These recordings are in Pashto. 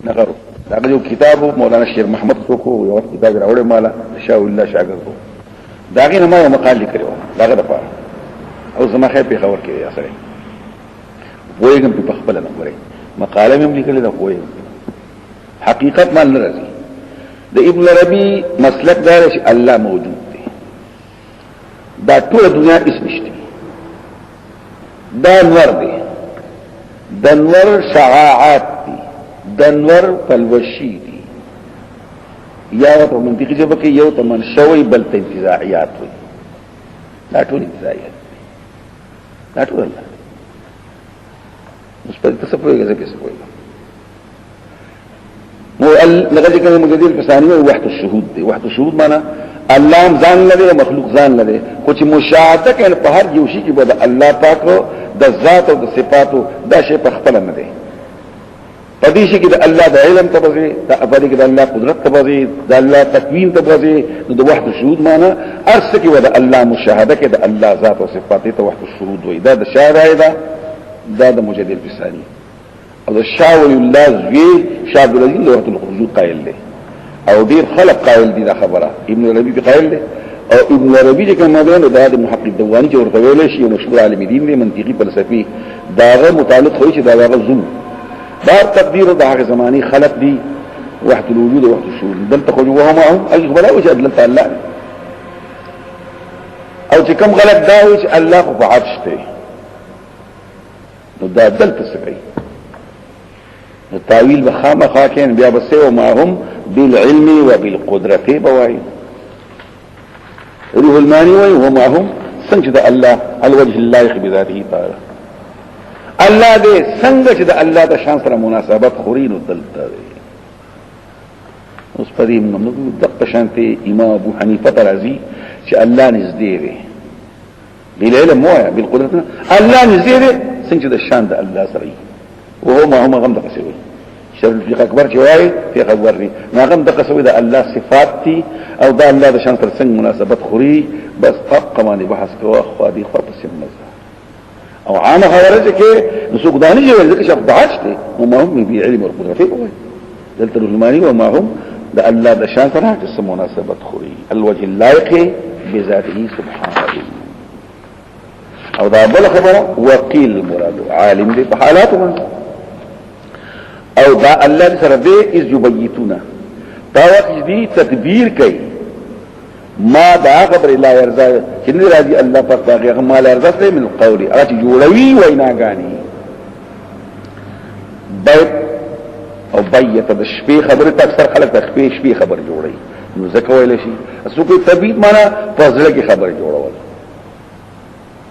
نغرو دا یو کتابو مولانا شیر محمد کو یو کتاب راوړی مالا شاو الله شاګرد دا غي نه ما مقال لیکلو داغه د پاره او زما خیر په خبر کې اثر وایګم په خپل نه غوري مقاله مې لیکل دا وایي حقیقت ما نه راځي د ابن عربي مسلک دار چې الله موجود دی دا ټول دنیا هیڅ نشته دا نور دی د نور شعاعات دي د نور پلوشي دي یا په منطقي ژبه کې یو ته منشوي بل ته انتزاعيات وي دا ټول انتزاعيات دا ټول الله اوس په تاسو په یوه کې څه کوي نو لغه کې مجدد په ثانیه وحدت الشهود دي وحدت الشهود معنی الله ځان لري مخلوق ځان لري خو چې مشاهده کوي په هر یو شي کې به الله پاک د ذات او د صفاتو دا شی په خپل نه دي پدې شي کې د الله د علم تبذي د ابدي کې د الله قدرت تبذي د الله تکوین تبذي د وحدت الشهود معنی ارس کې و د الله مشاهده کې د الله ذات او صفات ته وحدت الشهود وي دا د شارع دا د مجدد په ثانیه او شاول الله زوی شاب الذين وقت الخروج قائل له او دیر خلق قائل دي دا خبره ابن عربي قائل له او ابن عربي چې کوم بیان دا د محقق دوانی چې ورته ویل شي مشهور عالم دین دی منطقي فلسفي داغه متعلق خو چې داغه زو دا تقدیر د هغه زماني خلق دي وحدت الوجود وحدت الشهود دلته خو وهم اي خبره او چې الله تعالی او چې کوم غلط دا و چې الله خو په عرش ته نو دا دلته سګي التاويل بخامه خاكين بیا بسو معهم بالعلم وبالقدرة بواي روح الماني ومعهم سنجد الله الوجه اللائق بذاته تعالى الله دې څنګه چې د الله د شان سره مناسبت خورین او دلته اوس په دې موږ د شانتي امام ابو حنیفه راضي چې الله نږدې وي بالعلم مو بالقدرة الله نږدې وي څنګه د شان د الله سره وهو ما هم غم دقسوي شر في اکبر جوای في خبر ني ما غم دقسوي ده الله صفات دي او ده الله د شان تر څنګه مناسبت خوري بس طبق باندې بحث کوه خو دي خو په سم مزه او عامه خبره کې نسوق داني جوړ ځکه شرط عاشتي وما هم بعلم والقدرة وي دلته الماني وما هم ده الله د شان تر څنګه مناسبت خوري الوجه اللائق بذاته سبحانه او دا بل خبره وقيل مراد عالم دي په حالاتو او دا الله سره دې از یبیتونه دا وخت دې تدبیر کوي ما دا خبر لا يرضى چې نه راځي الله پاک هغه ما لا يرضى من القول اراتی جوړوي ویناګانی بیت او بیت د شپې خبره اکثر خلک د شپې خبر جوړي نو ځکه ویل شي اسو په تبیت معنا فضله کې خبر جوړول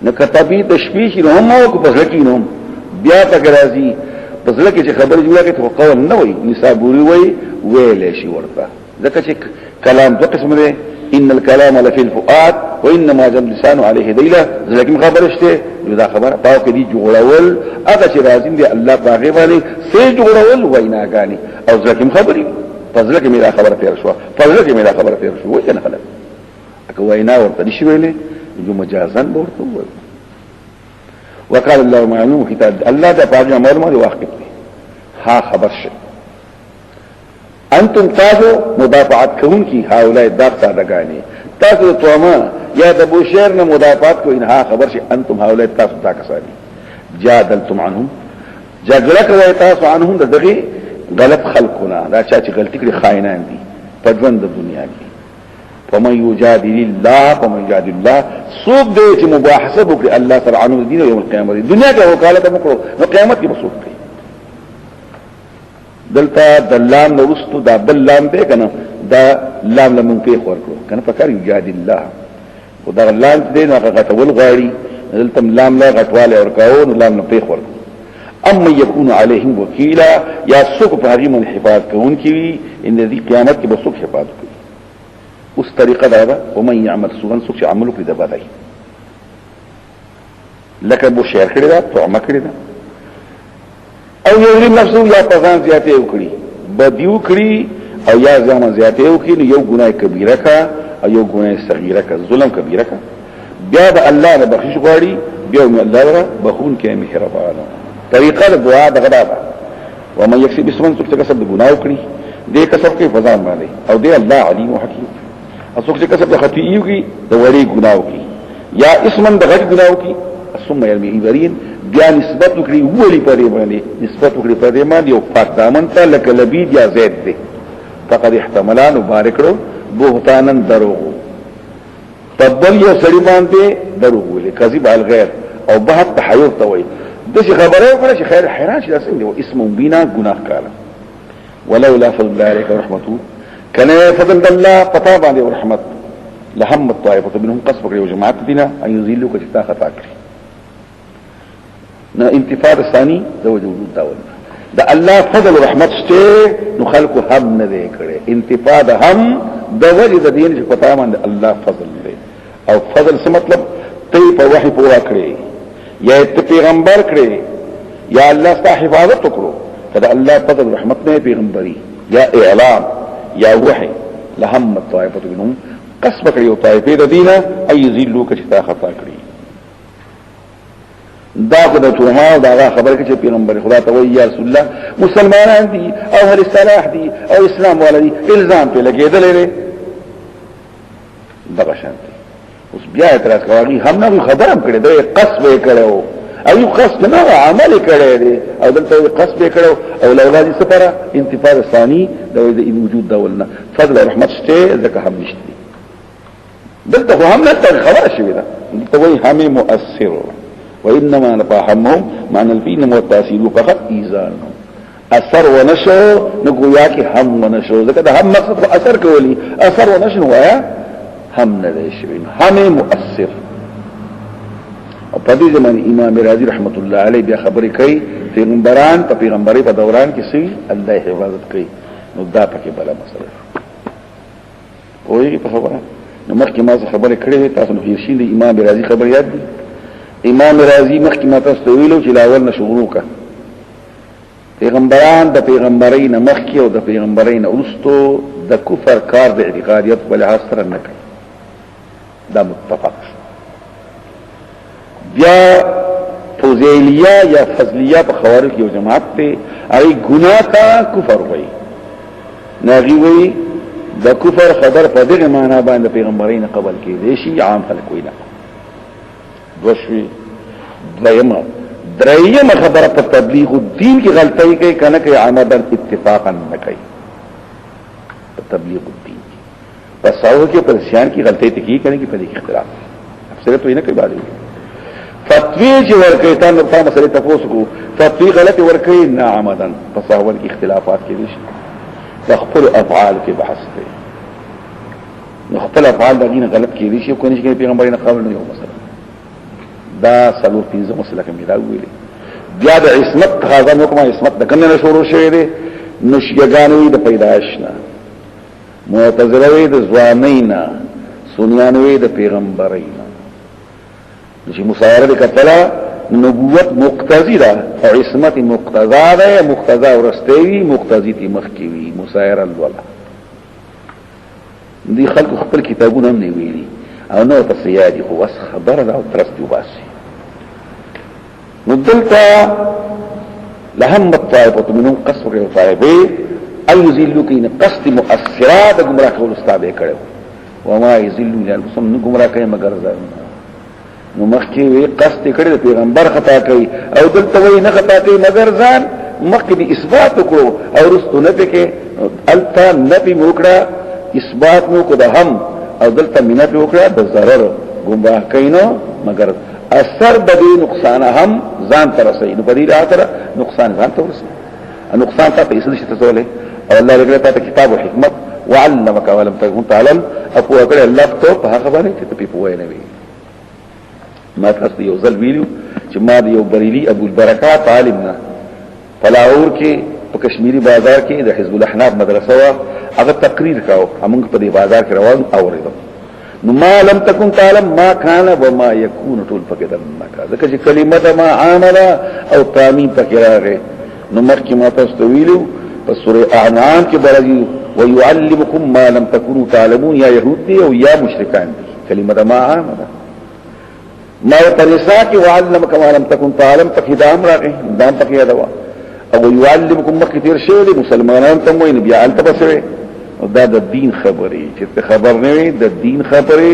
نو کتابی د شپې شي نو هم او په ځل کې نو بیا تک راځي په ځل کې چې خبر جوړه کې ته قول نه وي نصابوري وي ویلې شي ورته ځکه چې کلام دوه قسم دي ان الكلام لفي الفؤاد وانما جم لسان عليه ديله ځکه خبر شته دا خبره پاو کې دي جوړول هغه چې راځي دي الله باغې باندې سي جوړول ویناګانی او ځکه خبري په ځل کې مې خبره تیر شو په ځل کې مې خبره تیر شو وای کنه خلک اكو وینا ورته نشي ویلې جو مجازن ورته وای وقال الله معلوم کتاب الله دا پاجه معلومه واقف دي ها خبر شي انتم تاسو مدافعات کوون کی هؤلاء دافع دغانی تاسو توما یا د بوشیر نه مدافعات کو انها خبر شي انتم هؤلاء تاسو دا کسانی جادلتم عنهم جګړه کوي تاسو عنهم دغه غلط خلقنا دا چې غلطی کړی خائنان دي په ژوند د دنیا کې ومن يجادل الله ومن يجادل الله سوق دې چې مباحثه وکړي الله تعالی عنه دین یوم القیامت دنیا کې وکالت وکړو نو قیامت کې مسوق کوي دلته د لام نورستو دا بل لام دی کنه دا لام لمن په خور کړو کنه فکر يجادل الله ودا لام دې نه غټول غاړي دلته لام لا غټواله ورکاو نو لام په خور اما يكون عليهم وكيلا یا سوق په هغه من حفاظت کوونکی ان دې قیامت کې مسوق حفاظت کوي اس طریقه دا ده ومن يعمل سوءا سوء عملو کې د بدای لکه بو شعر کړی دا توما کړی دا او یو نفسو یا پزان زیاته وکړي بدیو کړی او یا ځما زیاته وکړي یو ګناه کبیره کا او یو ګناه صغیره کا ظلم کبیره کا بیا د الله نه بخښش غواړي بیا الله بخون کې مهربان طریقه د دعا دغه دا ومن يكسب اسما څوک چې کسب د ګناه وکړي دې کسب کې فزان باندې او دې الله علیم او حکیم. او څوک چې کسب د خطیئ وکړي د وړي ګناه وکړي یا اسما د غټ ګناه وکړي ثم يرمي برين بیا نسبت وکړي ولی پرې باندې نسبت وکړي پرې باندې او پاک دامن ته لکه لبید یا زید دې فقد احتملان مبارکړو بهتانن دروغ تبل یو سړي باندې دروغ ولې کذب علی الغیر او بحث تحیر توي د شي خبره وکړه چې خیر حیران شي داسې دی او اسم بنا گناه کاله ولولا فضل الله عليك ورحمته کنه فضل الله پتا باندې ورحمت لهم الطائفه منهم قصب کړي او جماعت دینه ان یذلوا کتا خطا کړی نه انتفاع ثاني د وجود داول دا الله فضل ورحمت شته نو خلق هم نه دی کړي انتفاع هم د وجود دین چې پتا باندې الله فضل دی او فضل څه مطلب ته په وحي پورا کړی یا ته پیغمبر کړی یا الله ستاسو حفاظت وکړو کله الله فضل رحمت نه پیغمبري یا اعلان یا وحي لهم الطائفه منهم قصب کړي او طائفه د دینه اي ذلوا کچتا خطا کړی دا خدای ته دا خبره کې چې پیغمبر خدا ته وایي یا رسول الله مسلمانان دي او اهل صلاح دي او اسلام ولدي الزام په لګیدل لري دغه شانتي اوس بیا اعتراض کوي هم نه خبره کړي دا قصب کړو او یو قصد نه عمل کړي دي او دلته قصب کړو او اولادي سفره انتفاع ثاني د وجود دولنا فضل رحمت شته ځکه هم نشته دلته هم نه خبره شوی دا دلته وایي هم مؤثر وانما نفهمهم معنى الفين والتاثير فقط ايذان اثر ونشو نگویا کی هم ونشو ځکه دا هم مقصد اثر کولی اثر ونشو وایا هم نه شوی هم مؤثر او په دې زمانه امام رازي رحمت الله علیه بیا خبرې کوي پیغمبران په پیغمبري په دوران کې سي الله حفاظت کوي نو دا پکې بل مسله وایي په خبره نو مخکې ما خبرې کړې تاسو نو هیڅ شي امام رازي خبر یاد دي امام رازی مخکې ما تاسو ته ویلو چې لاول نشغلو کا پیغمبران د پیغمبرین مخکې او د پیغمبرین وروسته د کفر کار د اعتقادیت ول حاصل نه کوي دا متفق بیا فوزیلیه یا فضلیه په خوارج یو جماعت ته ای ګناه کا کفر وای ناغي وای د کفر خبر په دغه معنا باندې پیغمبرین قبل کې دي شي عام خلک وینا دوشوی دریم خبره په تبلیغ الدین کی غلطی کوي کنه کوي عمدن اتفاقا نه کوي په تبلیغ الدین پس هغه کې پر شان کی غلطی ته کی کنه کی په دې اختلاف افسر ته نه کوي باندې فتوی چې ورکه تا نو په مسله تاسو کو فتوی غلطی ورکه نه عمدن پس هغه کې اختلافات کې دي خپل افعال کې بحث کوي نو خپل افعال دغه غلط کې دي چې کوم چې پیغمبرانو قبل نه یو مسله دا سلور پینځه مسله کې دا ویلي بیا د عصمت خاصه نو کومه عصمت د کنه شروع شوی دی نشګانوي د پیدائش نه معتزله د ځوانینا سنیانوي د پیغمبرینا چې مسایره د کتلا نبوت مقتضی ده او عصمت مقتضا ده مقتضا ورستوي مقتضی تی مخکوي مسایره الولا دي خلق خپل کتابونه هم نه ویلي او نو تصیادی خو بس خبره ده او درست وباسي ندلتا لهم الطائفة منهم قصر الطائفة أي يزلوا كين قصد مؤثرات گمراہ کول استابه کړو وما يزلوا لانفسهم گمراہ کوي مگر ځان نو مخکې وی قصد کړی پیغمبر خطا کوي او دلته وی نه خطا کوي مگر ځان مخکې اثبات وکړو او رستو نه پکې التا نبی موکړه اثبات نو کو د هم او دلته منافع وکړه د ضرر گمراه کینو مگر اثر د دې نقصان هم ځان تر رسي نو په دې راته نقصان ځان تر رسي نقصان ته پیسې نشته تولې او الله لګره ته کتاب او حکمت وعلمك ولم تكن تعلم اقوا کړه الله ته په هغه باندې چې په پوهه نه وي ما تاسو یو ځل ویلو چې ما د یو بریلی ابو البرکات عالمنا فلاور کې په کشمیری بازار کې د حزب الاحناف مدرسه وا هغه تقریر کاو موږ په دې بازار کې روان اوریدو نو ما لم تكن تعلم ما كان وما يكون طول فقدر ما كان ځکه چې کلمه ما عامل او تامین پکې راغی نو مخکې ما تاسو ویلو په سوره اعنعام کې برځي ويعلمكم ما لم تكونوا تعلمون یا يهود دي او یا مشرکان دي کلمه ما عامل ما پرسا کې وعلمك ما لم تكن تعلم پکې دام راغی دام پکې دوا او يعلمكم مكتير شيء مسلمانان ته وي نبي انت بسوي دا د دین خبرې چې خبر نه وي د دین خبرې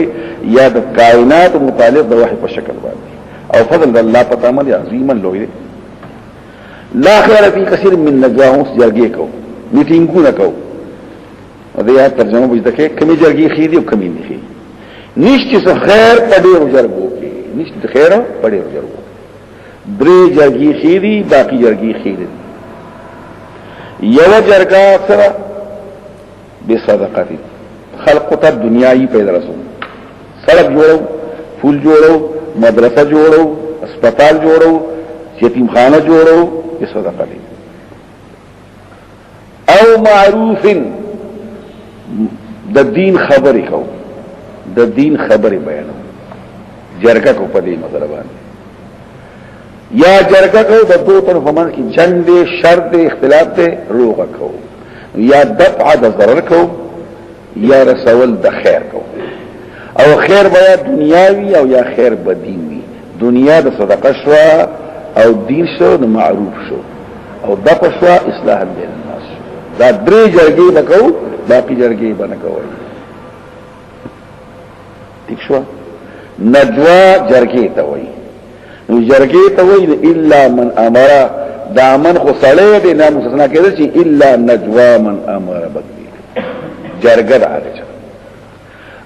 یا د کائنات متعلق د وحي په شکل باندې او فضل الله په عمل عظیما لوی لا خیر فی کثیر من نجواهم جرګې کو میټینګونه کو دا یا ترجمه وځي دغه کمی جرګې خېدي او کمی نه خېدي نشته خیر په ډېر جرګو کې نشته خیر په ډېر جرګو درې جرګې خېدي باقي جرګې خېدي یو جرګه سره بے صدقاتی خلق تا دنیای پیدا رسو سڑک جوڑو پھول جوڑو مدرسہ جوڑو اسپتال جوڑو یتیم خانہ جوڑو بے صدقاتی او معروف د دین خبری کو د دین خبری بیانو جرگہ کو پدی مطلبان یا جرگہ کو د دو طرف من کی جنگ دے شر دے اختلاف دے روغہ کو یا دفع د ضرر کو یا رسول د خیر کو او خیر بیا دنیاوی او یا خیر بدینوی دنیا د صدقه شو او دین شو د معروف شو او دفع شو اصلاح بین الناس دا درې جرګې وکاو باقی جرګې باندې کوي ٹھیک شو نجوا جرګې ته وایي نو جرګې ته وایي الا من امر دامن خو سړی دی نه مستثنا کېدل چې الا نجوا من امر بکې جرګه راځي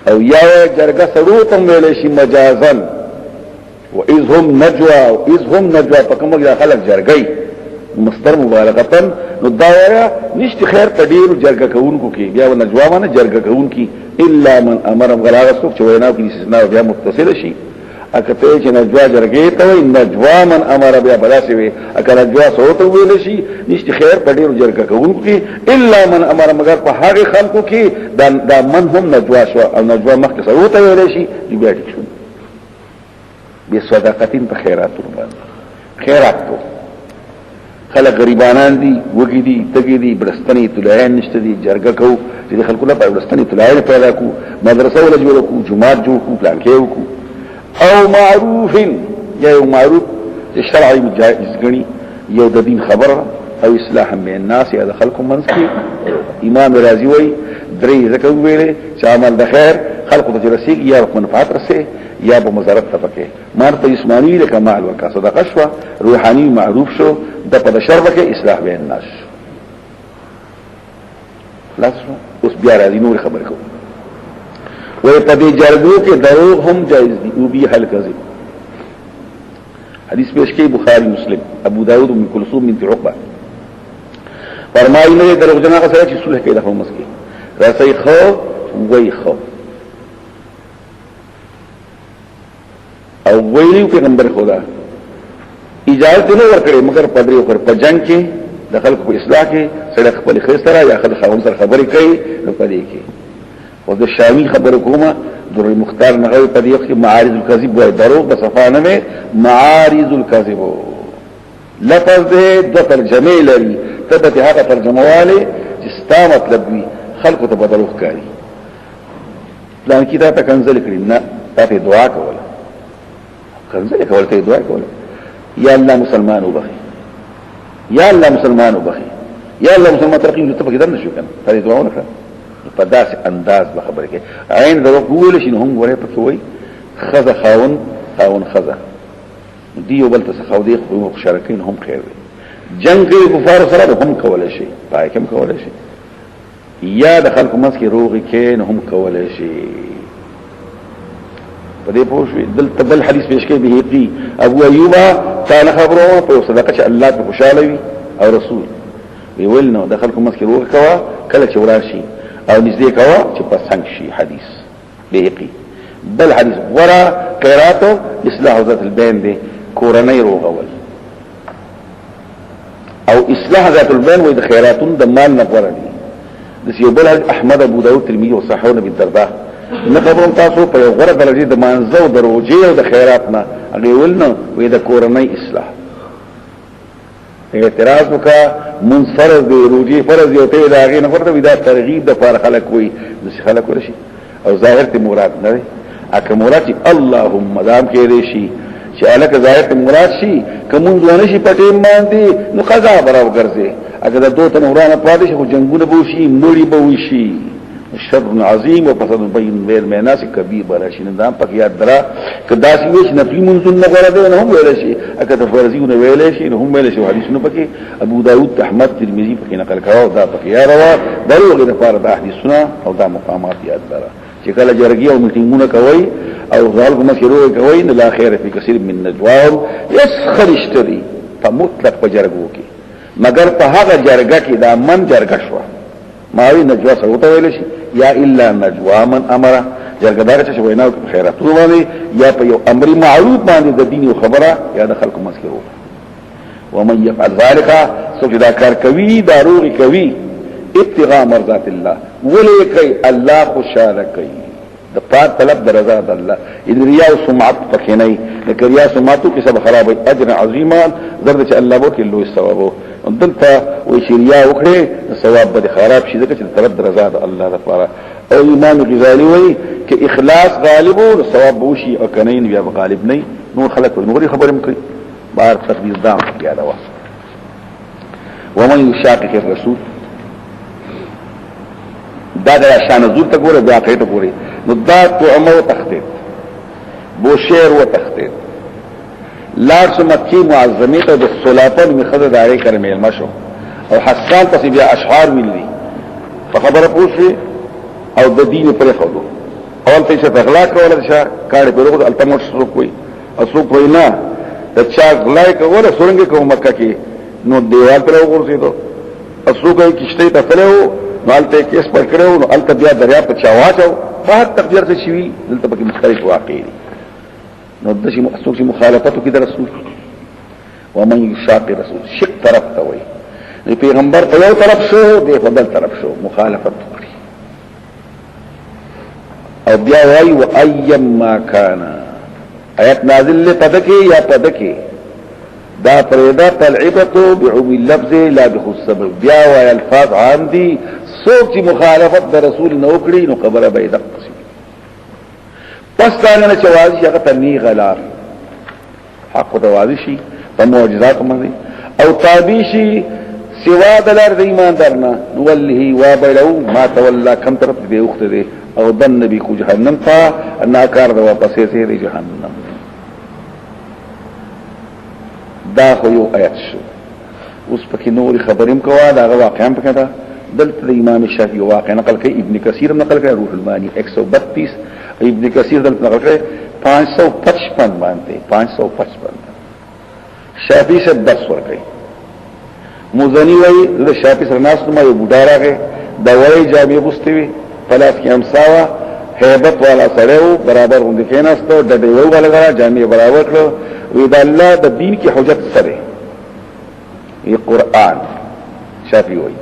او یا جرګه سړو ته ویل شي مجازن و اذ هم نجوا او اذ هم نجوا په کومه ځای خلک جرګي مصدر مبالغه نو دا نشته خیر په ډیرو جرګه کوونکو کې بیا نجوا باندې جرګه کوونکي الا من امر غلاغه څوک چې وینا کوي استثناء بیا متصل شي اکته چې نجوا جرګې ته وي نجوا من امر بیا بلاسي وي اکه نجوا صوت ویل شي نشته خیر په ډیرو جرګه کوونکو کې الا من امر مگر په هغه خلکو کې دا من هم نجوا شو او نجوا مخکې صوت ویل شي بیا ټیک شو بیا صدقاتین په خیراتو باندې خیرات کو خلق غریبانان دي وګي دي تګي دي برستنی تلایان نشته دي جرګه کو چې خلکو له برستنی تلایان پیدا کو مدرسه ولا جوړ کو جمعات جوړ کو پلان کې وکړو او معروف یا معروف شرعي جائز غني یو د دین خبره او اصلاح بین الناس یا د خلکو منځ کې امام رازی وای درې ذکر ویلې چې عمل د خیر خلقو ته رسیږي یا منفعت رسي یا به مضرت تفکه مارته جسمانی له کمال ورکا صدقه شو روحانی معروف شو د په شر کې اصلاح بین الناس خلاص اوس بیا راځي نور خبر کو وې په دې جرګو کې دروغ هم جایز دي او به حل کذب حدیث پیش کوي بخاری مسلم ابو داود ام کلثوم بنت عقبه فرمایي نه دروغ جنا سره چې صلح کې دغه مسکی راسي خو وای خو او ویلیو پیغمبر خدا اجازه نه ورکړي مگر پدری او په جنگ کې د خلکو په اصلاح کې سړی خپل خسره یا خپل خاون سره خبرې کوي نو پدې کې او د شامی خبر کومه در مختار نغوی پدې کې معارض الکذب وای دروغ د صفانه معارض الکذب لفظ دې د ترجمه لري ثبت هغه ترجمه والے چې ستا مطلب وي خلکو ته بدلوخ کوي پلان کې دا تکنزل کړی نه تاسو دعا کوله کنزل کولته دعا کوله یا الله مسلمان وبخي یا الله مسلمان وبخي یا الله مسلمان ترقیم ته پکې درنه شو کنه ته دعا ونه په داسې انداز به خبره کې عین درو ویل شي هم غره پکې وای خذ خاون خذ دیو بل ته خو دی خو مشارکین هم خیر وي جنگ کې کفار سره هم کولای شي پای کوم کولای شي یا د خلکو مس کې روغي کې هم کولای شي په دې پوښوي دلته بل حدیث پیش کوي به دی ابو ایوب تعالی خبرو په صدقه چې الله په خوشاله وي او رسول ویل نو د خلکو مس کې روغ کوا کله چې وراشي او نږدې کوا چې پسنګ شي حدیث به بل حدیث ورا قرات اصلاح ذات البين دي کورنۍ روغول او اصلاح ذات البين و د خیراتون د مال نه غوړه دي د یو بل احمد ابو داود ترمذی او صححه ابن الدرداء نقبرم تاسو په غوړه درجه د مانزه او د روجي او د خیرات نه هغه ولنه وې د کورنۍ اصلاح اعتراض وکا منفرد دی روجي فرض یو ته دا غي نه ورته ودا ترغیب د فار خلق وي د خلق ورشي او ظاهر ته مراد نه اکه مراد اللهم دام کې دی شي چې الک ظاهر مراد شي کوم ځونه شي پټې باندې نو قضا براو ګرځي اگر د دوه تن ورانه پاتې شي خو جنگونه به وشي مړی به وشي شر عظیم او فساد بین غیر مناس کبیر براشي نه دام پک یاد درا کدا سی وش نفلی منزل نه غره نه هم ویل شي اگر د فرضیونه ویل شي هم ویل شي حدیثونه پکې ابو داود احمد ترمذی پکې نقل کړه دا پکې یا روا بلوغ د فار د حدیثونه او دا مقامات یاد درا چې کله جرګي او میټینګونه کوي او ځال کوم شروع کوي نه لا خیر فی کثیر من نجواهم یسخر اشتری په مطلق په جرګو کې مگر په هغه جرګه کې دا من جرګه شو ماوی نجوا سره وته ویل شي یا الا نجوا من امر جرګدار چې وینا خیرات باندې یا په یو امر معروف باندې د دین خبره یا د خلکو مسکرو ومن يفعل ذلك سجدا کار کوي داروغ کوي ابتغاء مرضات الله ولکي الله خوشاله کوي د پات طلب د رضا د الله ان ریا او سمعت پکې نه نه ریا سمعتو کې سبب خراب اجر عظیما درته چې الله وکي له ثواب دلته و شریا وکړي ثواب به خراب شي ځکه چې طلب د رضا د الله لپاره او امام غزالی وایي چې اخلاص غالب او ثواب بوشي او کنين بیا غالب نه نور خلک نور خبرم کوي بار تقدیر دام بیا دا ومن يشاقق الرسول دا د شان نزول ته ګوره بیا ته ګوره نو دا تو امو تختید بوشیر و تختید لارس مکی معظمی ته د سلاطن مخزه دایره کرمیل مشو او حسان پس بیا اشعار ویلی فخبر پوښي او د دین پر خودو اول ته چې اغلا کوله چې کاړي په لغت التمش سو کوي او سو کوي نه د چا غلای کوله سورنګ کو مکه کې نو دیوال پر وګرځیدو اسو کوي کشته ته تلو مالته کیس پر کړو نو الته بیا دریا په چاواچو په تقدیر څه شي دلته پکې مختلف واقع دي نو د شي مسوک شي مخالفتو کې د رسول ومن يشاق رسول شق طرف ته وي پیغمبر په یو طرف شو دی په بل طرف شو مخالفت وکړي او بیا وایي و ايم ما كان آیت نازل له پدکه یا پدکه دا پرېدا تلعبتو بعموم اللفظ لا بخصوص السبب بیا وایي الفاظ عام دي سوک چې مخالفت د رسول نو کړی نو خبره به دقه شي پس دا نه چوازي هغه تنی غلار حق د واضحي په معجزات باندې او تابع شي سوا د لار د ایماندارنا نوله وابلو ما تولى كم طرف دې وخت دې او دن نبی کو جهنم تا ناکار د واپسې سي د جهنم دا خو یو آیت شو اوس پکې نور خبرم کوا دا واقعا پکې دا دلته امام شافعي واقع نقل کوي ابن کثیر نقل کوي روح المانی 132 ابن کثیر دلته نقل کوي 555 باندې 555 شافعي سے 10 ور کوي مزنی وای د شافعي سره ناس نو یو بوډا راغی دا وای جامع بوستوي پلاس کې همساوا hebat والا سره برابر غوندې کېناستو د دې وو والا جامع برابر کړو وی دا الله د دین کی حجت سره ای قران شافعي وای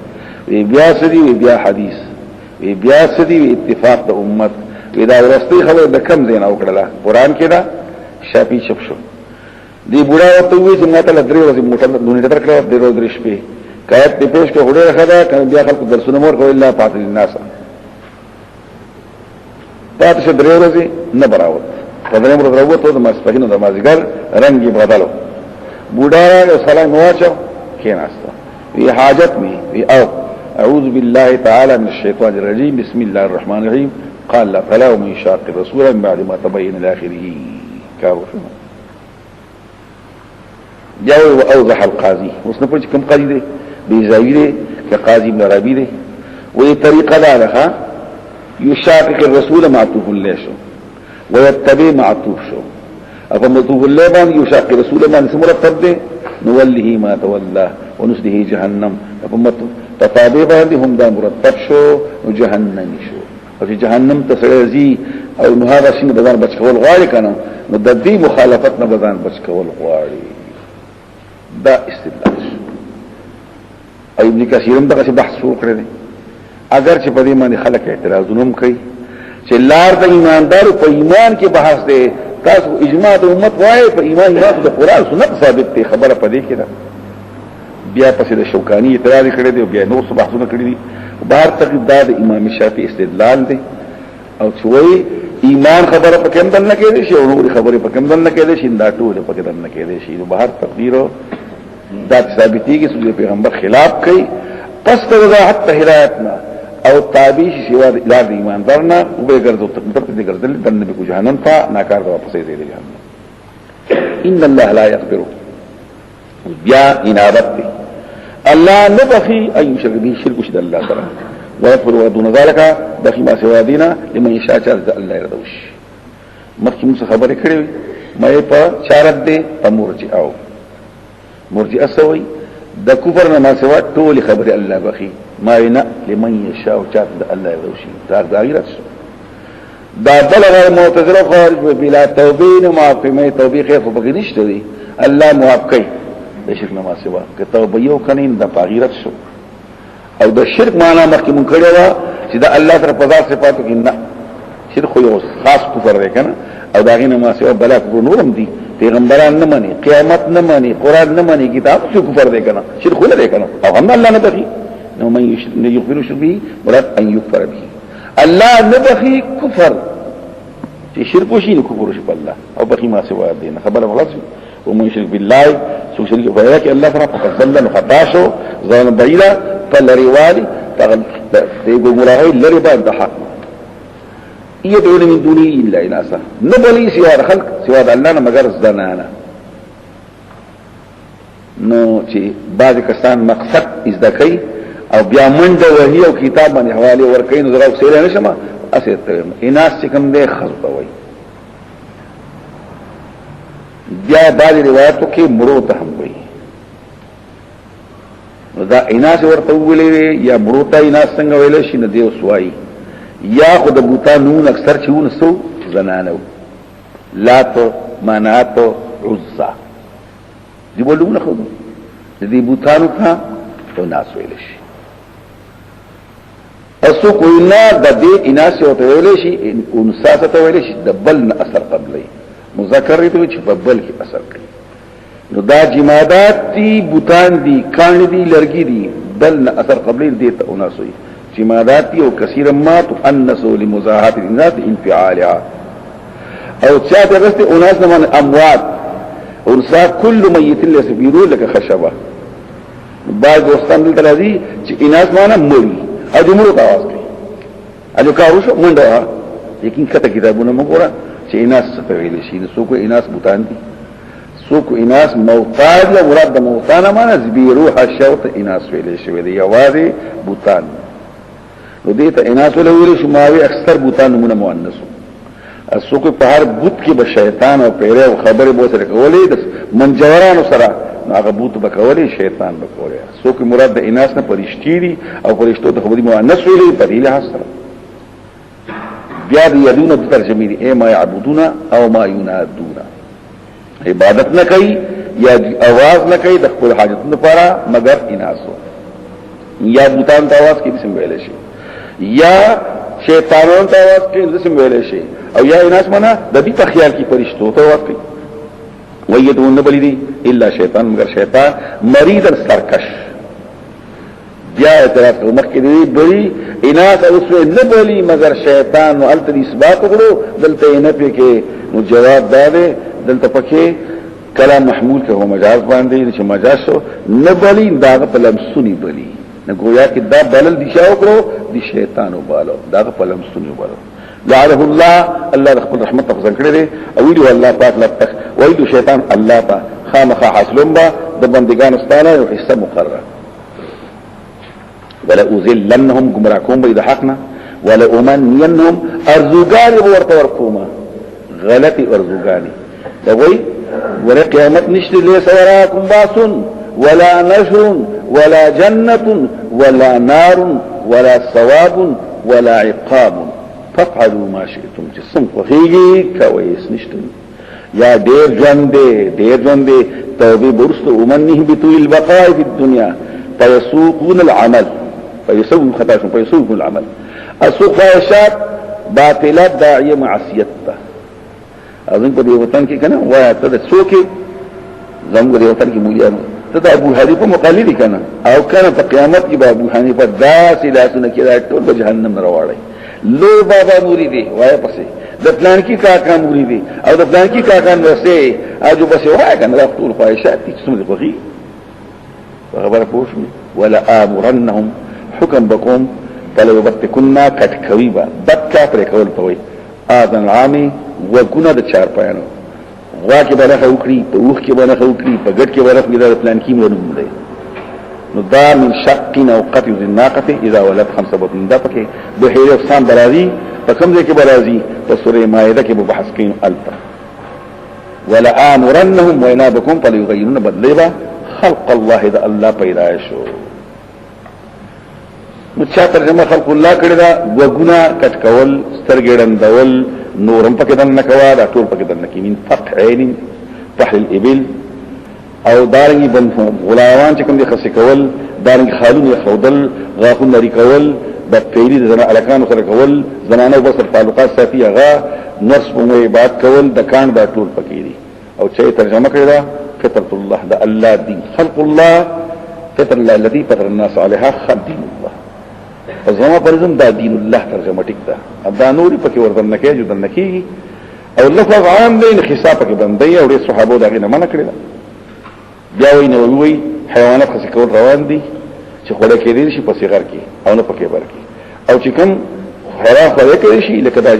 وی بیا سدي وی بیا حدیث وی بیا سدي وی اتفاق د امت وی دا ورستي خبر د کم زین او کړه قران کې دا شافعي شپ شو دی بوډا ته وی چې ماته له درې ورځې موټر دونه تر کړه د روز درې شپې کایت په پېښ کې وړه خدا کله بیا خلکو درسونه مور کوي الله پاتې الناس پاتې شه درې ورځې نه براوت په درې ورځې راوته د مسپهینو د مازیګر رنگي بدلو بوډا سلام واچو کېناسته وی حاجت می وی او اعوذ بالله تعالى من الشيطان الرجيم بسم الله الرحمن الرحيم قال لا فلا ومن شاق الرسول من بعد ما تبين لاخره كارو شنو جاء واوضح القاضي وسنه پوچ کوم قاضي دی بیزاوی دی که قاضي ابن ربيع دی وی طریقه دا ده يشاقق الرسول معطوف له شو ويتبع معطوف شو اپا معطوف له باندې يشاقق الرسول باندې مرتب دی نوله ما تولى ونسله جهنم اپا تطابع باندې هم دا مرتب شو نو جهنم شو او چې جهنم ته سړی او نو هغه شنو بدن بچکول غواړي کنه نو د دې مخالفت نه بدن بچکول غواړي دا استدلال شو ابن کثیر هم دغه بحث شروع کړی دی اگر چې په دې باندې خلک اعتراضونه کوي چې لار د ایماندارو په ایمان کې بحث دی تاسو اجماع د امت وایي په ایمان نه د قران سنت ثابت دی خبره پدې کې ده بیا پسې د شوکانی اعتراض کړی دی بیا نور څه بحثونه کړی دي بهر تقداد امام شافعي استدلال دی او چې وایي ایمان خبره پکې هم دنه کېدې شي او نور خبره پکې هم دنه کېدې شي دا ټول پکې دنه کېدې شي نو بهر تقدیر دا ثابتېږي چې پیغمبر خلاف کوي پس ته وضاحت هدایتنا او تابع شي سوا د الهي ایماندارنا او به ګرځو تقدیر دې ګرځل دنه به جهنم ته ناکار دا واپس دی جهنم ان الله لا يغفر بیا انابت دی الله نبخي اي شرك به شرك شد الله تعالی ويغفر ودون ذلك بخي ما سوا دينا لمن يشاء الله يردوش مخکې موږ خبرې کړې مې په چارت دي په مرجئه سوي د کفر نه ما سوا ټول خبرې الله بخي ما وینا لمن يشاء الله يردوش دا غیرت دا بلغ المعتزله خارج بلا توبین معافمه توبې خیر خو بغي نشته دي الله معاف کوي د شرک نه ما سوا که توبه یو کنین د غیرت شو او د شرک معنا مخکې مونږ کړی و چې د الله سره په ذات صفاتو کې نه شرک یو خاص کفر دی کنه او دا غینه ما سوا بلا کفر نورم دي پیغمبران نه مانی قیامت نه مانی قران نه مانی کتاب څه کفر دی کنه شرک نه دی کنه او هم الله نه بخي نو من يغفر شربه مراد ان يكفر به الله نه بخي کفر چې شرک وشي نو کفر وشي په الله او بخي ما سوا دین خبره غلط ومن يشرك بالله سو شرک وایي کې الله سره فقط ظلم خطا شو ځان بعیدا فلریوالي تغل مراه لري بعد حق يدعون من دونه الا اناسا نبلي سوى الخلق سوى الله مگر زنانا نو چې بعض کسان مقصد ازدکای او بیا منډه وهي او کتاب باندې حواله ورکین زرا وسیله نشم اسه اناس چې کوم دی خلق وای بیا بعض روایتو کې مرو ته هم وای دا اناس ورته ویلې یا مروتا اناس څنګه ویلې شي نه دی وسوای یا خود بوتانون اکثر چون سو زنانو لات منات عزا دی بولون خود دی بوتانو کا تو ناس ویلې شي اسو کوئی نه د دې اناس ورته ویلې شي انسا ته ویلې شي د بل نه اثر قبلې مذکر دی چې په بل کې اثر کوي نو دا جمادات دی بوتان دی کان دی لرګي دی بل نه اثر قبلې دی ته اناسوي جمادات دی او کثیر ما تؤنسو لمزاحات الناس انفعالها او چاته رسته اناس من اموات انسا كل ميت ليس بيرو لك خشبه بعض دوستان دلته راځي چې اناس معنا مړی اجمرو تاواز کوي اجو کارو شو منډه لیکن کته کتابونه مګوره چې اناس څه ویل شي نو څوک اناس بوتان دي څوک اناس موتاد له مراد د موتانه معنا زبیروح الشوت اناس ویل شي دی یوازې بوتان نو دې ته اناس ولول شو ماوي اکثر بوتان نمونه مؤنث څوک په هر بوت کې به شیطان او پیره او خبره بو سره کولې د منجورانو سره هغه بوت به کولې شیطان به کولې څوک مراد د اناس نه پرشتي دي او پرشتو ته خبري مؤنث ویلې په دې لحاظ سره بیا دې یدونه د ترجمه دي اے ما يعبدون او ما ينادون عبادت نه کوي یا आवाज نه کوي د خپل حاجتونو لپاره مگر اناسو یا بوتان ته आवाज کې بسم ویل شي یا شیطانون ته आवाज کې بسم ویل شي او یا اناس معنا د دې په خیال کې پرشتو ته आवाज کوي ويدون بلی دی الا شیطان مگر شیطان مریض سرکش بیا اعتراض کو مخکې دی بلی اناس اوسو نه بلی مگر شیطان او الت اثبات کړو دلته نه پې کې نو جواب داده دلته پکې کلام محمول که هو مجاز باندې چې مجاز شو نه بلی داغه په لمسونی بلی نه گویا کې دا بلل دشاو کړو دی شیطان وبالو داغه په لمسونی وبالو لعنه الله الله خپل رحمت ته ځکړي دي او ویلو الله پاک لپاره ویلو شیطان الله پاک خامخ حاصلون با د بندگان استانه او حصہ مقرره ولا اذلنهم گمراهكم بيد حقنا ولا امنينهم ارزوغان ورته ورکوما غلطي ارزوغاني دا وای ولا قیامت نشته ليس وراكم باس ولا نشر ولا جنة ولا نار ولا ثواب ولا عقاب فقعدوا ما شئتم جسم خوخیگی کوئیس نشتن یا دیر جوندے توبی برست امنه بطول البقاء في الدنيا فيسوقون العمل فيسوقون العمل السوق فائشات باطلات داعیه معصیت اظن په دې وطن کې کنه وای ته د سوکي زموږ د وطن کې مولیانو ته د ابو حنیفه مقلدی کنه او کنه په قیامت کې به ابو حنیفه داسې لاسونه کې راټول په جهنم راوړی لو بابا مرید وای پسې د پلان کې کاکا موري دي او د پلان کې کاکا نوسه اجو بس وای کنه د خپل خواهشات دي څومره خوږي خبره پوښتنه ولا امرنهم حكم بكم فلو يبتكنا كتكويبا بكا پر کول پوي اذن عامي وګونه د چار پایانو وا کې بلخه وکړي په اوخ کې بلخه وکړي په ګډ کې بلخه د پلان کې مونږ دی نو دا من شق او قطع الناقه اذا ولد خمسه بطن دا پکې بحيره افسان برازي په کوم ځای کې برازي په سوره مائده کې مبحث کین الف ولا امرنهم وينابكم فليغيرن بدلبا خلق الله اذا الله پیدا شو نو چا ترجمه خلق الله کړی دا وګونه کټ کول سترګړن دول نورم پکې دن نکوا دا ټول پکې دن نکی من فتح عین تحل الابل او دارنګي بن غلاوان چې کوم دي خص کول دارنګ خالون خودل غاخون لري کول د پیری د زنا الکان سره کول زنانه وبصر تعلقات ساتي هغه نفس په عبادت کول د کان دا ټول پکې دي او چې ترجمه کړی دا فطرة الله دا الله دین خلق الله فطر الله الذي فطر الناس عليها خلق دين الله فزما پرزم دا دین الله ترجمه ټیک ده دا نوري پکې ورته نکي جو د نکي او لفظ عام دی نه حساب کې باندې او د صحابه دا غنه منع کړی بیا وی حیوانات خاص کول روان دي چې خوړه کې دي شي په صغر کې او نه پکې بر کې او چې کوم خراب خوړه کې شي لکه دا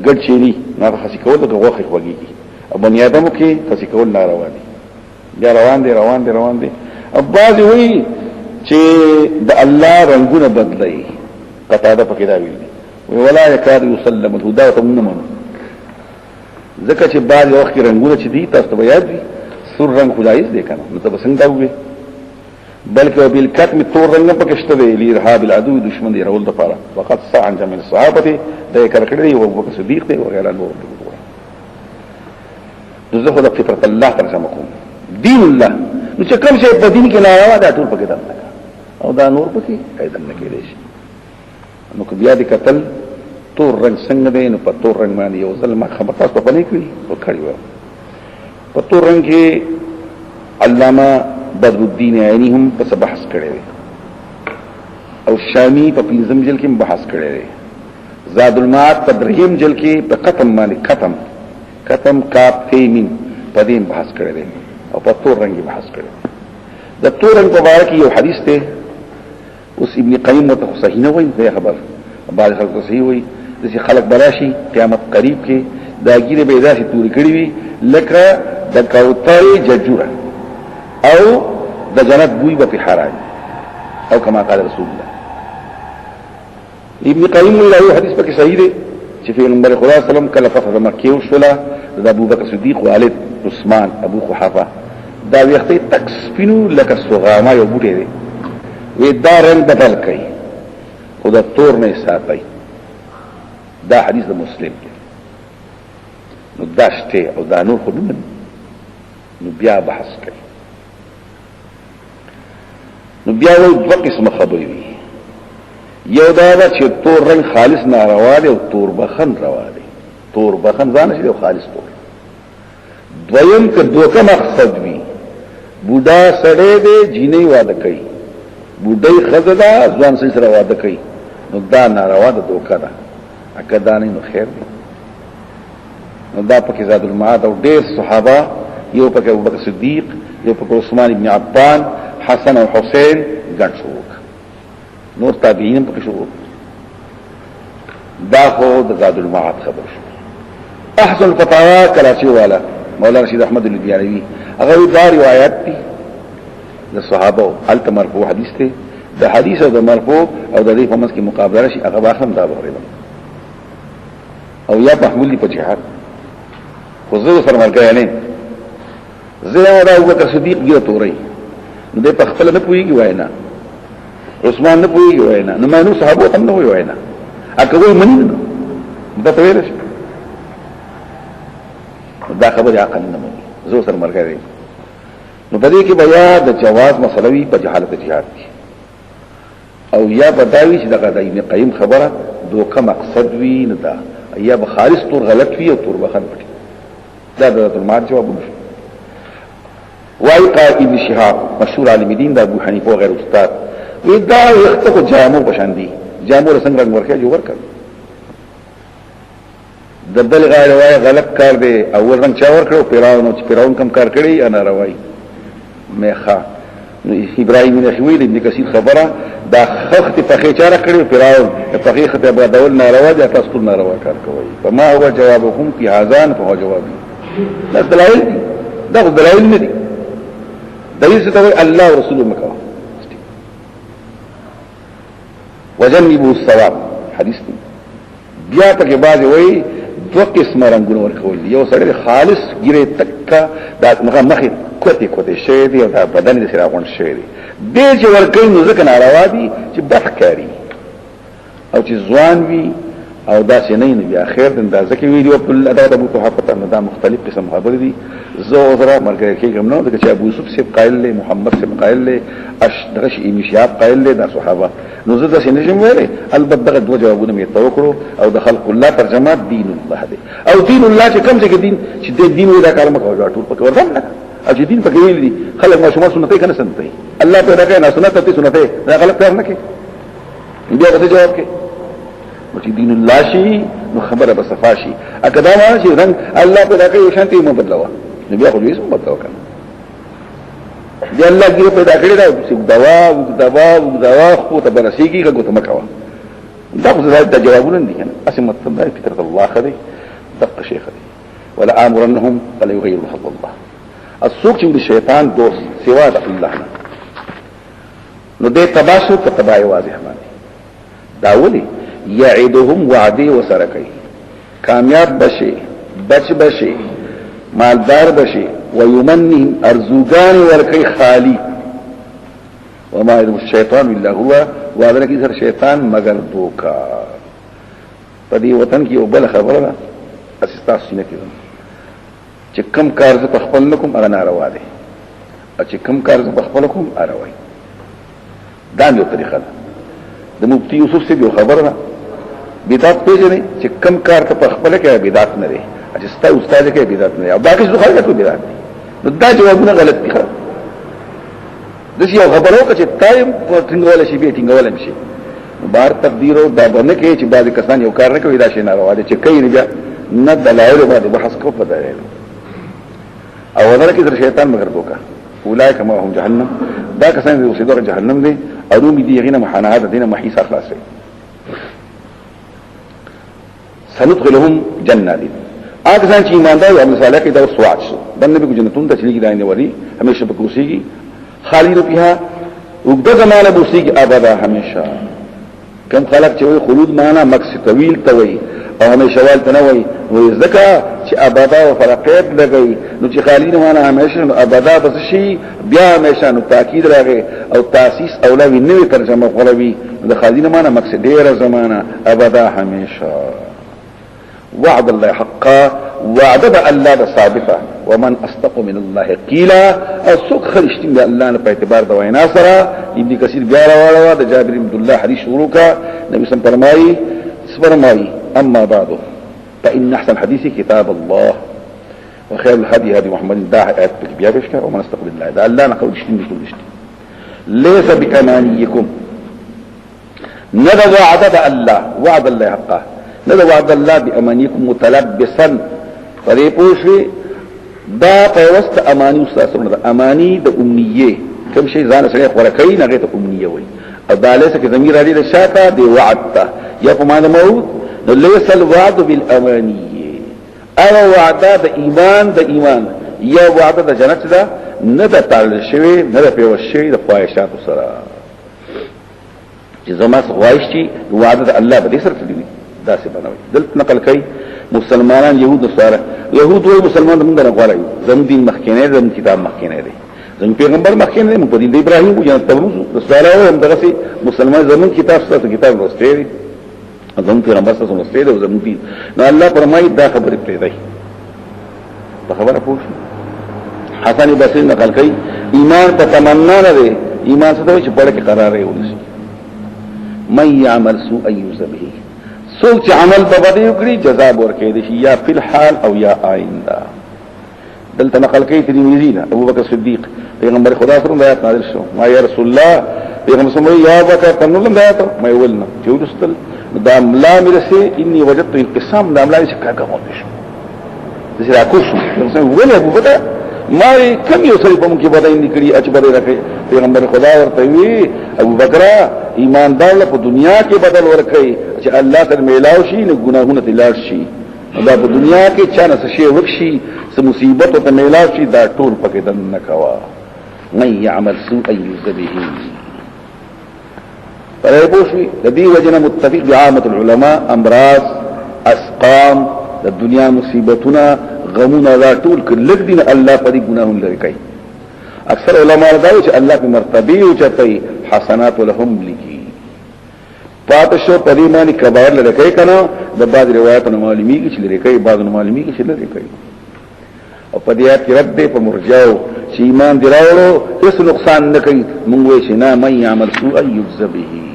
ګډ چيري نه خاص کول د غوخه خوږي او بنی ادمو کې خاص کول ناروا دي بیا روان دي اباظ وی چې د الله رنگونه بدلای قطاده پکې دا ویل وی ولا یکاد یسلم الهدى تمنمن ځکه چې بعض وخت رنگونه چې دي تاسو ته یاد دي سور رنگ خدایز دی کنه نو ته څنګه وي بلکې بالکتم تور رنگ پکې شته دی لرهاب العدو دشمن دی رول د پاره وقت ساعه جمع الصحابه د کرکړې او ابو بکر صدیق دی وغیرہ نور نو زه خو د فطرت الله ترجمه کوم دین الله نو چې کوم شی په دین کې ناروا دا ټول پکې دنه او دا نور پکې ایدن نه کېږي نو کو بیا دې قتل تور رنگ څنګه دی نو په تور رنگ باندې یو ځل ما خبر تاسو په نه کړی او کړی و په تور رنگ کې علامه بدر الدین عینی هم په بحث کړی دی او شامی په پنځم جلد کې بحث کړی دی زاد المعاد په دریم جلد کې په ختم باندې ختم کاف تیمین په دې بحث کړی دی او په تور رنگ بحث کړی د تور رنگ په اړه کې یو حدیث ته اوس ابن قیم ته صحیح نه وایي دا خبر بعض خلک صحیح وایي چې خلک بلاشي قیامت قریب کې دا ګیره به داسې تور کړی وي لکه د کوترې ججوره او د جنت بوی په حرام او کما قال رسول الله ابن قیم له حدیث پکې صحیح دی چې پیغمبر خدا صلی الله علیه وسلم کله فتح مکه وشوله د ابو بکر صدیق والد عثمان ابو قحافه دا وختي تک سپینو لکه سوغاما یو بوټی دی وی دا رنگ بدل کړي او دا تور نه ساتي دا حدیث د مسلم دی نو دا شته او دا نور خو نو بیا بحث کوي نو بیا وایي دوه قسمه خبرې دي یو دا چې تور رنگ خالص ناروا دی او تور بخن روا دی تور بخن ځان شي او خالص تور دویم که دوکه مقصد وي بوډا سړی دی جینې واده کوي بوډۍ ښځه ده ځوان سره واده کوي نو دا ناروا ده دوکه ده اګه دا نه نو خیر دی نو دا پکې زاد المعاد او ډېر صحابه یو پکې ابو بکر صدیق یو پکې عثمان ابن عفان حسن او حسین ګڼ شو نور تابعین پکې شو دا خو د زاد المعاد خبر شو احسن الفتاوى کراچی والا مولانا رشید احمد الدیانوی هغه دا روایت دي د صحابه الته مرفوع حدیث ته د حدیث او د مرفوع او د دې په منځ کې مقابله شي هغه باخم دا بغریدل او یا محمول په جهاد خو زه سره مرګ نه زه دا ابو بکر صدیق ګیره توري نو د په خپل نه پويږي واینا عثمان نه پويږي واینا نو مانو صحابه هم نه واینا اګه وای منی نو دا ته ویل شي دا خبره عقل نه مونږ زه سره مرګ نه نو په دې کې بیا د جواز مسلوي په جهالت جهاد کې او یا بداوی چې دغه د ابن قیم خبره دوکه مقصد وی نه دا یا به خالص تور غلط وی او تور بخن پټي دا د المعاد جواب نشو وايي قائد ابن شهاب مشهور عالم دین د ابو حنیفه او غیر استاد وی دا وخت جامو بشاندي جامو څنګه ورکه جو ورکړ دبل غیر روای غلط کار دی اول رنگ چاور کړو پیراون کم کار کړی انا روای میخا ابراهیم نخوی ابن کثیر خبره دا خخت په خېچاره کړی پیراون په خېخت به دول ناروا دي تاسو ټول ناروا کار کوي فما هو جوابكم في هذان فهو جواب دا دلایل دا دلایل نه دي دلیل څه ته الله او رسول مکو وجنبوا الصواب حدیث دی بیا پکې باز وای دو قسم رنگونه ورکول یو سره خالص ګیره تکا دا مخه کوته شی دی او دا بدن دې سره غون شی دی دې چې ورکوي نو ځکه ناروا دي چې بدکاری او چې ځوان وي او دا څه نه بیا خیر د اندازه کې ویډیو په ادا د ابو طه دا مختلف قسم خبر دي زه زرا مرګ کې کوم نو د چې ابو یوسف سے قائل له محمد سے قائل له اشدغش ایمشیاب قائل له د صحابه نو زه څه نشم ویلې البته دغه دوه جوابونه مې توکړو او د خلق الله ترجمه دین الله دی او دین الله چې کوم څه دین چې دین ودا کار مکو ټول پکې ورته نه او چې دین پکې ویل دي خلک ماشومان سنتي کنه سنتي الله پیدا کړي نه سنت ته سنتي دا غلط کار نه کوي بیا څه جواب کوي چې دین الله شي نو خبره به صفاشي اګدا ما چې رنگ الله پیدا کړي شانتي مو بدلوا نو بیا خو دې سم بدلوا کنه دی الله ګیره پیدا کړی دا دوا خو ته برسیږي هغه ته مکوا دا خو زړه جوابونه دي کنه اسمت الله فطرت الله خدي دق شيخ دي ولا امرنهم فلا يغير خلق الله السوق چې شیطان دوست سوا د الله نه نو دې تباشر ته تبای واضح باندې دا ولي يعدهم وعدي وسرکي کامیاب بشي بشي مالدار بشي ويمنهم ارزوغان ورکی خالی وما يدم الشيطان الا هو وادر کی سر شیطان مگر دوکا پدی وطن کی او بل خبره اسستا سینه کی چې کم کار ز خپل لكم اغه ناروا دي چې کم کار ز خپل لكم اروي دا یو طریقه ده د مفتی یوسف سے یو خبره بدعت پیژنې چې کم کار ته خپل کې بدعت نه لري چې ستا استاد کې بدعت نه او باقي څه خلک ته بدعت نو دا جوابونه غلط دي د شي خبرو چې تایم ټینګول شي به ټینګول شي بار تقدیر او دا باندې کې چې بعض کسان یو کار نه کوي دا شي ناروا دي چې کوي نه بیا نه دلایل باندې بحث کو په دلایل او ورته کې شیطان مگر دوکا اولئک ما هم جهنم دا کسان چې اوسېدو جهنم دي او دوی دي غینه محانات دینه محیصه خلاصه سندخلهم جنات اګه ځان چې ایماندار او مثاله کې دا سواد شو باندې به جنتون ته چلیږي داینه وری همیشه به کوسيږي خالد فيها وګد زمانه بوسيږي ابدا همیشه کم خلق چې وي خلود معنا مقصد طويل توي او همیشه وال تنوي وي زکه چې ابدا او فرقات لګي نو چې خالد معنا همیشه ابدا بس شي بیا همیشه نو تاکید راغی او تاسیس اولوی نوې ترجمه غوړوي د خالد معنا مقصد ډیره زمانه ابدا همیشه وعد الله حقا وعد الله ثابته ومن اصدق من الله قيلا اسوق خرشتين د الله نه په اعتبار د وینا سره ابن کثیر بیا راوړو د جابر بن عبد الله حدیث شروع کا نبی سم فرمایي اما بعد فان احسن الحديث كتاب الله وخير الهدي هدي محمد دا آيات بیا بشکر ومن اصدق من الله دا الله نه قول شتين ليس بامانيكم ندى وعد الله وعد الله حقا ندى وعد الله بامانيكم متلبسا فرې پوښي دا په واسطه امانی استاد سره امانی د امنیه کوم شي ځان سره ورکړي نه ته امنیه وي او دا لیسه کې زمير علي د شاته دی وعدته یا په معنا موت نو ليس الوعد بالامانيه او وعده د ایمان یا وعده د جنت دا نه د تعال شوی نه د پیو شوی د خواهشات سره چې زما خواهش شي وعده د الله به سره تدوي دا څه بنوي دلته نقل کوي مسلمانان يهود سره يهود او مسلمان موږ نه غواړي زموږ دین مخکینه زموږ کتاب مخکینه دی زموږ پیغمبر مخکینه دی موږ په دین د ابراهیم او جنت ته رسول هم دغه مسلمان زموږ کتاب سره کتاب لوستي دي زموږ پیغمبر سره لوستي دي زموږ دین نو الله فرمایي دا خبره پرې دی په خبره پوښ حسن بصری نقل کوي ایمان په تمنا نه دی ایمان څه چې پړه کې قرار دی من يعمل سوء يذبه سوچ عمل په بده وکړي جزاء ورکړي دي یا فی الحال او یا آئنده دلته نقل کوي ترمذی نه ابو بکر صدیق پیغمبر خدا سره آیات نازل شو ما یا رسول الله پیغمبر سره یا ابو بکر تنو لم آیات ما ولنا چې ورستل دا ملا مرسه انی وجدت انقسام دا ملا سے کاکا موت شو دسی راکوشو ولی ابو بدا ماری کم یو سری پا مکی بدا اندی کری اچ بدا رکھے پیغمبر خدا ورطوی ابو بکرہ ایماندار لپا دنیا کے بدل ورکے اچ اللہ تر میلاو شی نگناہون تلار شی دا پا دنیا کے چانا سشی وکشی سمصیبت و تمیلاو شی دا طول پاک دن نکوا من یعمل سوء یزبهی فرائے پوشوی لدی وجنا متفق بعامت العلماء امراض اسقام دا دنیا مصیبتنا غمون دا طول کلک دین اللہ پا دی گناہون لرکای اکثر علماء داوی چه اللہ پی مرتبی اچتای حسنات لهم لکی پاتشو پدیمانی کبار لرکای کنا دا بعض روایتنا معلومی کی چه لرکای بعض معلومی کی چه لرکای او پدیات کی رد دے پا مرجاو چه ایمان دراولو اس نقصان نکی منگوی چه نا من یعمل سوء یجزبهی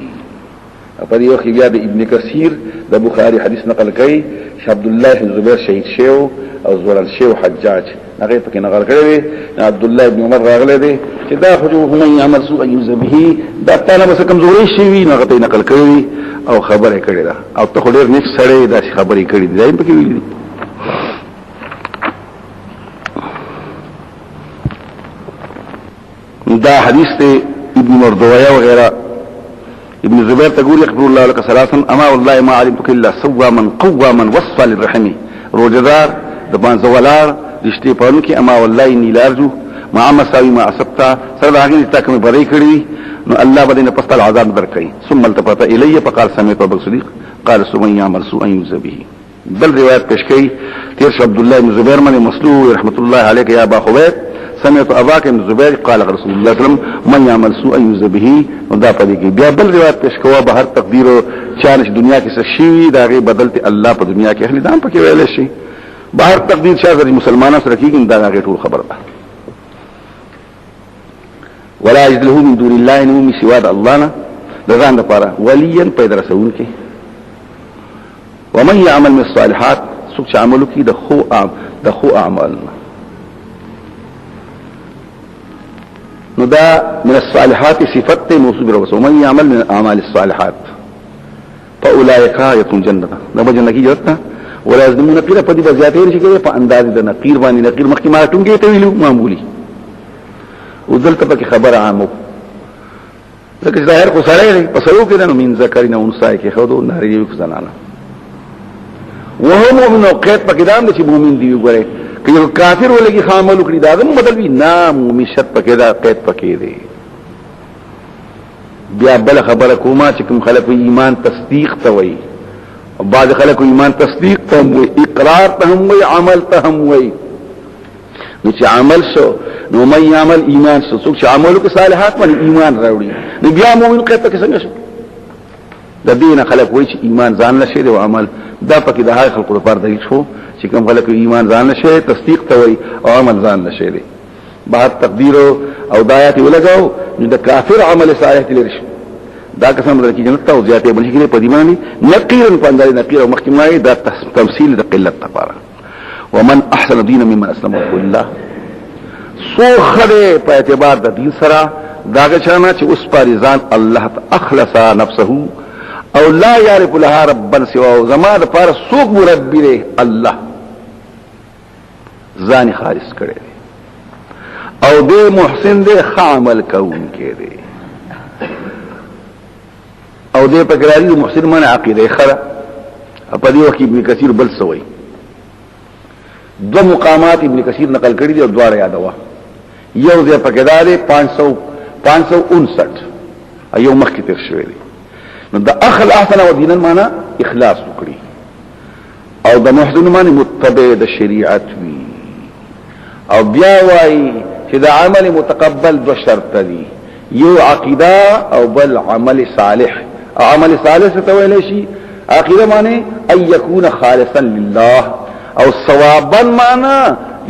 پدی وقتی بیا د ابن کثیر د بخاری حدیث نقل کړي چې عبد الله بن زبیر شهید شو او زورل شو حجاج هغه پکې نقل کړي عبد الله بن عمر راغله دي چې دا خو هم يعمل سوء يذبه دا تعالی بس کمزوري شي نه غته نقل کړي او خبره کړي دا او ته ډېر نیک سره دا خبرې کړي دي دایم پکې ویلي دا حدیث ته ابن مردويه وغيرها ابن زبير تقول يقبل الله لك ثلاثا اما والله ما علمتك الا صواما قواما وصفا للرحم روجدار دبان زوالار رشتي پانو کی اما والله اني لارجو ما مساوي ما اسبتا سر هغه تاکم بری کړی نو الله بدین پستل عذاب درکړي ثم التفت الي فقال سمعت ابو صديق قال سمن يعمل سوء يذبه بل روایت پیش کړي تیر عبد الله بن زبير من مسلو رحمت الله عليك يا ابا خويت سمعت اباك بن زبير قال رسول الله صلى الله عليه وسلم من يعمل سوء يذبه ودا پدې کې بیا بل روایت پیش کوا به هر تقدیر چانش دنیا کې څه شي دا غي بدلته الله په دنیا کې اهل دام پکې ویل شي بهر تقدیر شاذ مسلمانانو سره کېږي دا غي ټول خبره ده ولا يجله من دون الله انه سوى الله نه ځان لپاره وليا پیدا رسول کې ومن يعمل من الصالحات سوچ عملو کې د خو اعمال نو دا من الصالحات صفت موصوف بالرسول ومن يعمل من الاعمال الصالحات فاولئك يكون جنة دا بجنة کی جرتا ولا يزدمون نقير پدی بزیاتیر شي کې په انداز د نقیر باندې نقیر مخکې ما ټونګې ته ویلو معمولی ودلته پکې خبر عامو لکه ظاهر کو سره نه پسلو کې نو من ذکرنا انثى کې خودو ناری یو زنانه وهم مؤمن او قید پکې دام چې مؤمن دی وګوره کہ یو کافر ولګي خامل کړي دا هم بدل وی نام مشت پکې دا قید پکې دی بیا بل خبره کومه چې کوم خلک ایمان تصدیق ته وایي او بعض خلک ایمان تصدیق ته وایي اقرار ته هم وایي عمل ته هم وایي نو چې عمل شو نو مې عمل ایمان شو چې عملو کې صالحات باندې ایمان راوړي نو بیا مؤمن قید پکې څنګه شو د دین خلک وایي چې ایمان ځان نشي او عمل دا پکې د هغه خلکو لپاره دی شو چې کوم خلک ایمان ځان نشي تصدیق ته وایي او عمل ځان نشي دی بعد تقدیر او دایات ولګاو نو د کافر عمل صالح تل رشي دا قسم درکې جنت او زیاتې بل شي په دیماني نقیرن پاندای نقیر او محکمای دا تمثيل د قلت لپاره ومن احسن دينا ممن اسلم لله سو خره په اعتبار د دین سره داګه چانه چې اوس پاریزان الله اخلص نفسه او لا يعرف لها ربا سواه زما د پاره سوق مربي دی الله ځان خالص کړي او دې محسن دې عمل کوون کړي او دې پکراري محسن من عقیده خره په دې وخت ابن کثیر بل سوي دو مقامات ابن کثیر نقل کړي دي او دواړه یادوا یو ځای پکداري 559 ایو مخکې تر شوی دی نو د اخل احسن و دینن معنا اخلاص وکړي او د محسن معنی متبع د شریعت وی او بیا وای چې د عمل متقبل دو شرط دي یو عقیده او بل عمل صالح عمل صالح ته ویل شي عقیده معنی ان يكون خالصا لله او ثوابا معنا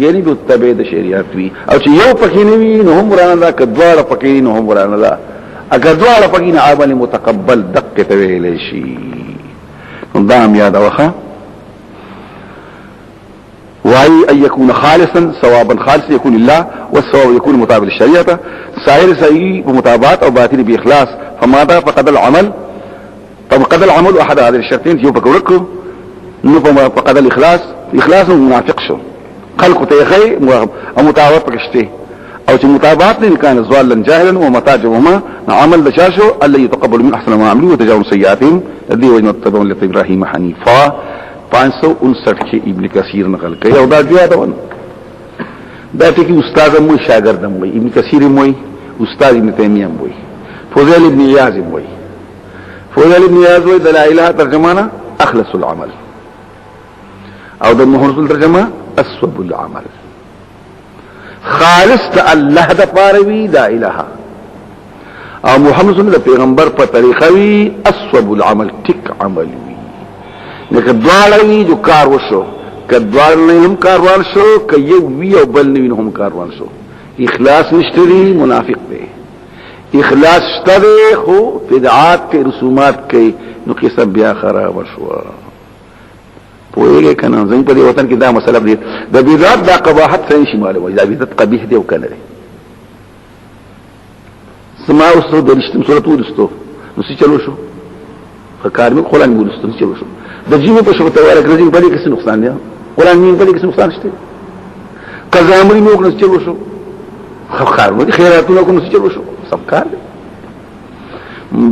یعنی متبع د شریعت وی او چې یو پکې نه وي نو هم ورانه دا کډوړه پکې نه هم ورانه دا اگر دواړه پکې نه عمل متقبل دقه ته ویل شي دا هم یاد واخه وأي أن يكون خالصا ثوابا خالصا يكون لله والثواب يكون مطابق للشريعة سائر صحيح بمتابعات أو باطل بإخلاص فماذا فقد العمل فقد العمل احد هذه الشرطين یو پکورکو نو فقد الاخلاص منافق شو خلق ته خي متعاوت پکشته او چې متابعت نه کان زوالا جاهلا ومتاجهما عمل بشاشو الذي يتقبل من احسن ما عملوا وتجاوز سيئاتهم الذي وجنتبهم لابراهيم حنيفا 559 کې ابن کثیر نقل کوي او دا بیا دا ټکی استاد مو شاګرد مو ابن کثیر مو استاد ابن تیمیه مو فضیل ابن یاز مو فضیل ابن یاز وی دلائلها ترجمانا اخلص العمل او د محرز ترجمه اسوب العمل خالص ته الله د پاروي دا الها او محمد صلی الله پیغمبر په طریقه وی اسوب العمل ټیک عمل وی لکه دوالوی جو کار وشو کدوار نه هم کاروان شو ک یو وی او بل نه هم کاروان شو اخلاص نشتري منافق دی اخلاص شته خو بدعات کې رسومات کې نو قصه بیا خراب شو پوهیږي کنه زموږ په وطن کې دا مسله دی د بدعات دا قباحت څنګه شماله وای دا بدعت قبیح دی او کنه سما اوسه د رښتیم صورت ودستو نو څه چلو شو فکار می قرآن ولستو څه چلو شو د جیمه په شوته ورک رځي په دې کې څه نقصان دی قرآن می په دې کې څه نقصان شته قضا امر می وکړ څه چلو شو خیر مو خیراتونه کوم څه چلو شو سب کار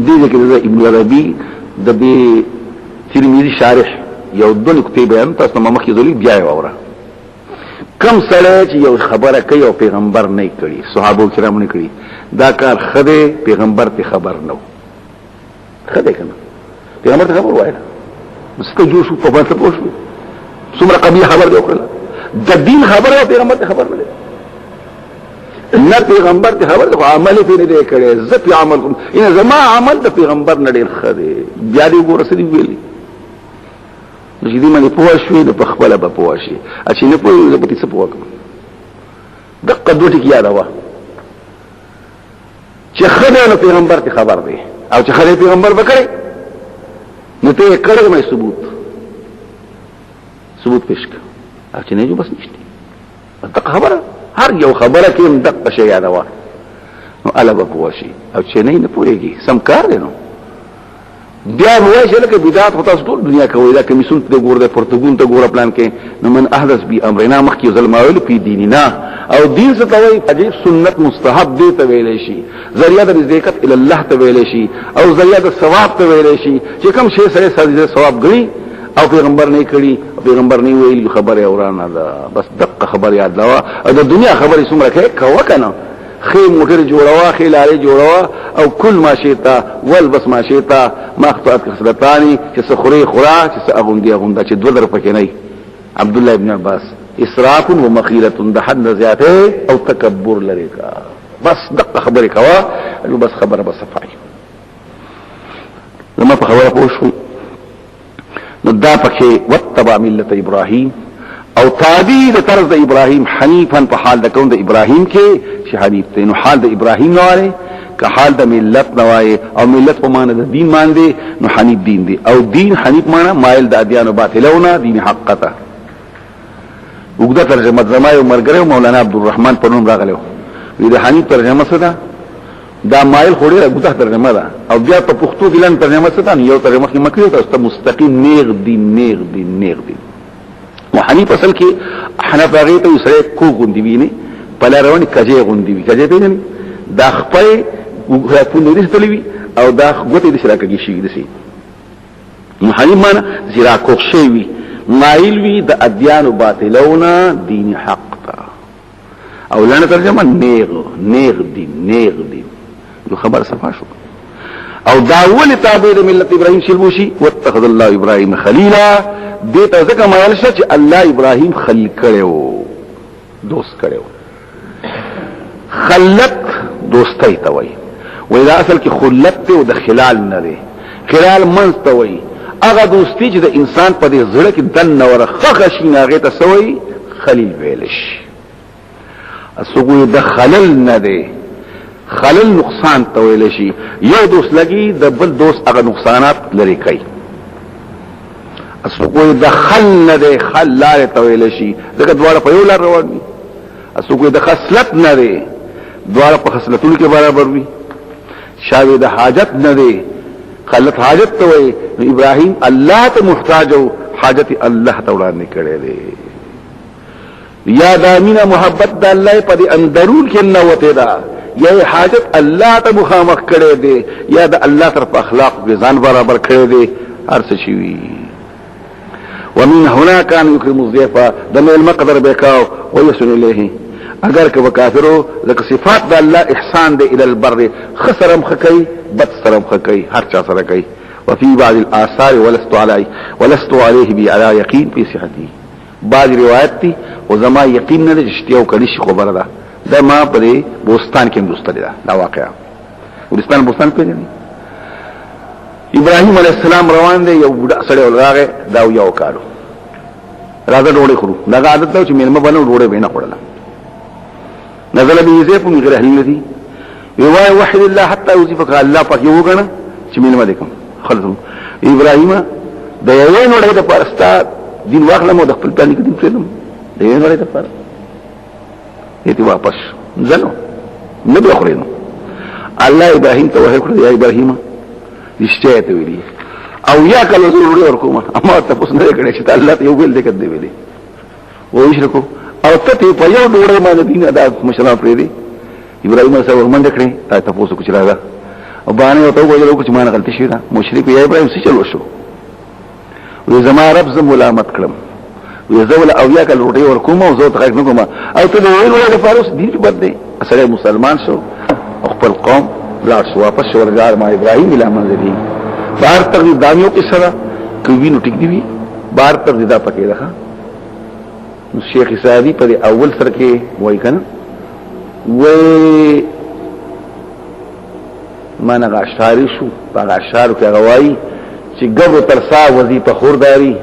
دې کې ابن عربي د به ترمذی شارح یو د نقطې بیان تاسو ما مخکې ذلی بیا وره کم سره چې یو خبره کوي او پیغمبر نه کړي صحابه کرام نه کړي دا کار خده پیغمبر ته خبر نو خده کنه پیغمبر ته خبر وایي مسته جو شو په باندې پوښتنه څومره قبیح خبر دی وکړه د دین خبره پیغمبر ته خبر نه نه پیغمبر ته خبر د عمل په نه دی کړي زت عمل کوم ان زما عمل د پیغمبر نه ډیر خده بیا دې ګورسدي ویلي چې دې باندې پوښښوي د خپل به پوښي چې نه پوهې زه به څه پوښم دقه دوټی کې یاد وا چې خدای نو پیغمبر ته خبر دی او چې خدای پیغمبر وکړي نو ته کړه مې ثبوت پېښ کړه چې نه جو بس نشته دقه خبره هر یو خبره کې دقه شی یاد وا نو الا به پوښي او چې نه پوهېږي سم کار دی نو بیا وای چې لکه بدعت هوتا ټول دنیا کوي دا کمیسون ته ګور د پرتګون ته ګور پلان کې نو من احدث بی امرنا مخکې ظلماویل په دیننا او دین څه توي عجیب سنت مستحب دی ته ویلې شي ذریعہ د رزقت ال الله ته ویلې شي او ذریعہ د ثواب ته ویلې شي چې کوم شی سره سره ثواب غړي او پیغمبر نه کړي پیغمبر نه ویل خبره اورانه ده بس دقه خبر یاد لوا د دنیا خبرې څومره کې کوه کنه خي موټر جوړوا خي لاري جوړوا او كل ما شئتا والبس ما شئتا ما اخطأت خصلتاني چې سخري خورا چې اغوندي اغوندا چې دوه در پکې نه عبد الله ابن عباس اسراف ومخيله د حد زیاته او تکبر لري کا بس دقه خبره کوا نو بس خبره بس صفای لما په خبره پوښو نو دا پکې وتبع ملت ابراهيم او تابع د طرز د ابراهيم حنيفا په حال د کون د ابراهيم کې چې حنيف ته نو حال د ابراهيم نه واره که حال د ملت نوای او ملت په معنی د دین باندې نو حنيف دین دی او دین حنيف معنی مایل د ادیان او باطلونه دین حقته وګدا ترجمه زمای او مرګره مولانا عبدالرحمن په نوم راغلو وی د حنيف ترجمه څه ده دا مایل خوړې وګدا ترجمه ده او بیا په پښتو دلان ترجمه څه ده یو ترجمه کې مکړه تاسو مستقیم نیغ دین حنیف اصل کې حنف هغه ته سره کو غوندي ویني پلا روان کجه غوندي وی کجه ته نه دا خپل په نوري تلوي او دا غوته د شراکه کې شي دسي حنیف معنا زرا کو شي وی مایل وی د ادیان او باطلونه دین حق تا او لانه ترجمه نیغ دین نو خبر صفا شو او داول تابع د ملت ابراهيم شلبوشي واتخذ الله ابراهيم خليلا دیتا ځکه مایل شو چې الله ابراهيم خلیل کړو دوست کړو خلت دوستای ته وای وای دا اصل کې خلت ته او د خلال نه دی خلال منځ ته وای هغه دوستی چې د انسان په دې زړه کې دن نور خخ شي هغه ته سوی خلیل ویلش اسوګو د خلل نه دی خلل نقصان ته ویل شي یو دوست لګي د بل دوست هغه نقصانات لري کوي اسو کوئی د خل نه دی خلال تویل شي دغه دواړه په یو لار روان دي اسو کوئی د خصلت نه دی دواړه په خصلتونو کې برابر وي شاوی د حاجت نه دی خلت حاجت ته وي ابراهيم الله ته محتاج او حاجت الله ته وړاندې کړي دي یا دامینا محبت د الله په اندرون کې نه وته دا یا حاجت الله ته مخامخ کړي دي یا د الله طرف اخلاق کې ځان برابر کړي دي هر څه شي ومن هنا كان يكرم الضيف دمه المقدر بكاو ويسن اليه اگر که کافرو لکه صفات د الله احسان دی الى البر خسرم خکای بد سرم خکای هر چا سره کوي وفي بعض الاثار ولست عليه على يقين في صحته بعض روایت دي او زما یقین نه رښتیا او کړي شي خبره ده دا ما په بوستان کې مستری ده دا واقعا ورستان بوستان پیژني ابراهيم عليه السلام روان دي یو بډا سره ولغه دا یو کارو راځه ډوړې خورو دا عادت ده چې مېلمه باندې ډوړې به نه خورل نزل به یې په غیر اهل الذي روای وحد الله حتى يوصفك الله پاک یو غنه چې مېلمه دې کوم خلص ابراهيم د یو نړۍ د پرستا دین واخله مو د خپل پلان کې دین فلم د یو نړۍ د پر یتي واپس ځنو نه به خورینو الله ابراهيم ته وحی کړ یا ابراهيم رښتیا ته ویلي او یا کله ضروري ورکوم اما تاسو نه کړی چې الله ته یو ویل دې کړی ویلي و یشرکو او ته په یو ډوړې باندې دین ادا مشران پرې دي ابراهيم سره ورمنډ کړی تاسو کو چلاغه او باندې ته وایو چې ما نه غلطی شي دا مشرک یا ابراهيم څه چلو شو وې زما رب زم ملامت کړم وې زول او یا کله ډوړې ورکوم او زه ته کوم او ته ویل د فاروس دین په بد دي اصله مسلمان شو خپل قوم لا شو واپس ورغار ما ابراهيم الى منزلي بار تغذی دامیو کی سره کوي نو ټیک دی بار تغذی دا پکې ده نو شیخ سعدی په اول سره کې وای کنه وای مانا غاشاری شو هغه اشعار کې غوای چې ګبر ترسا وظیفه خورداری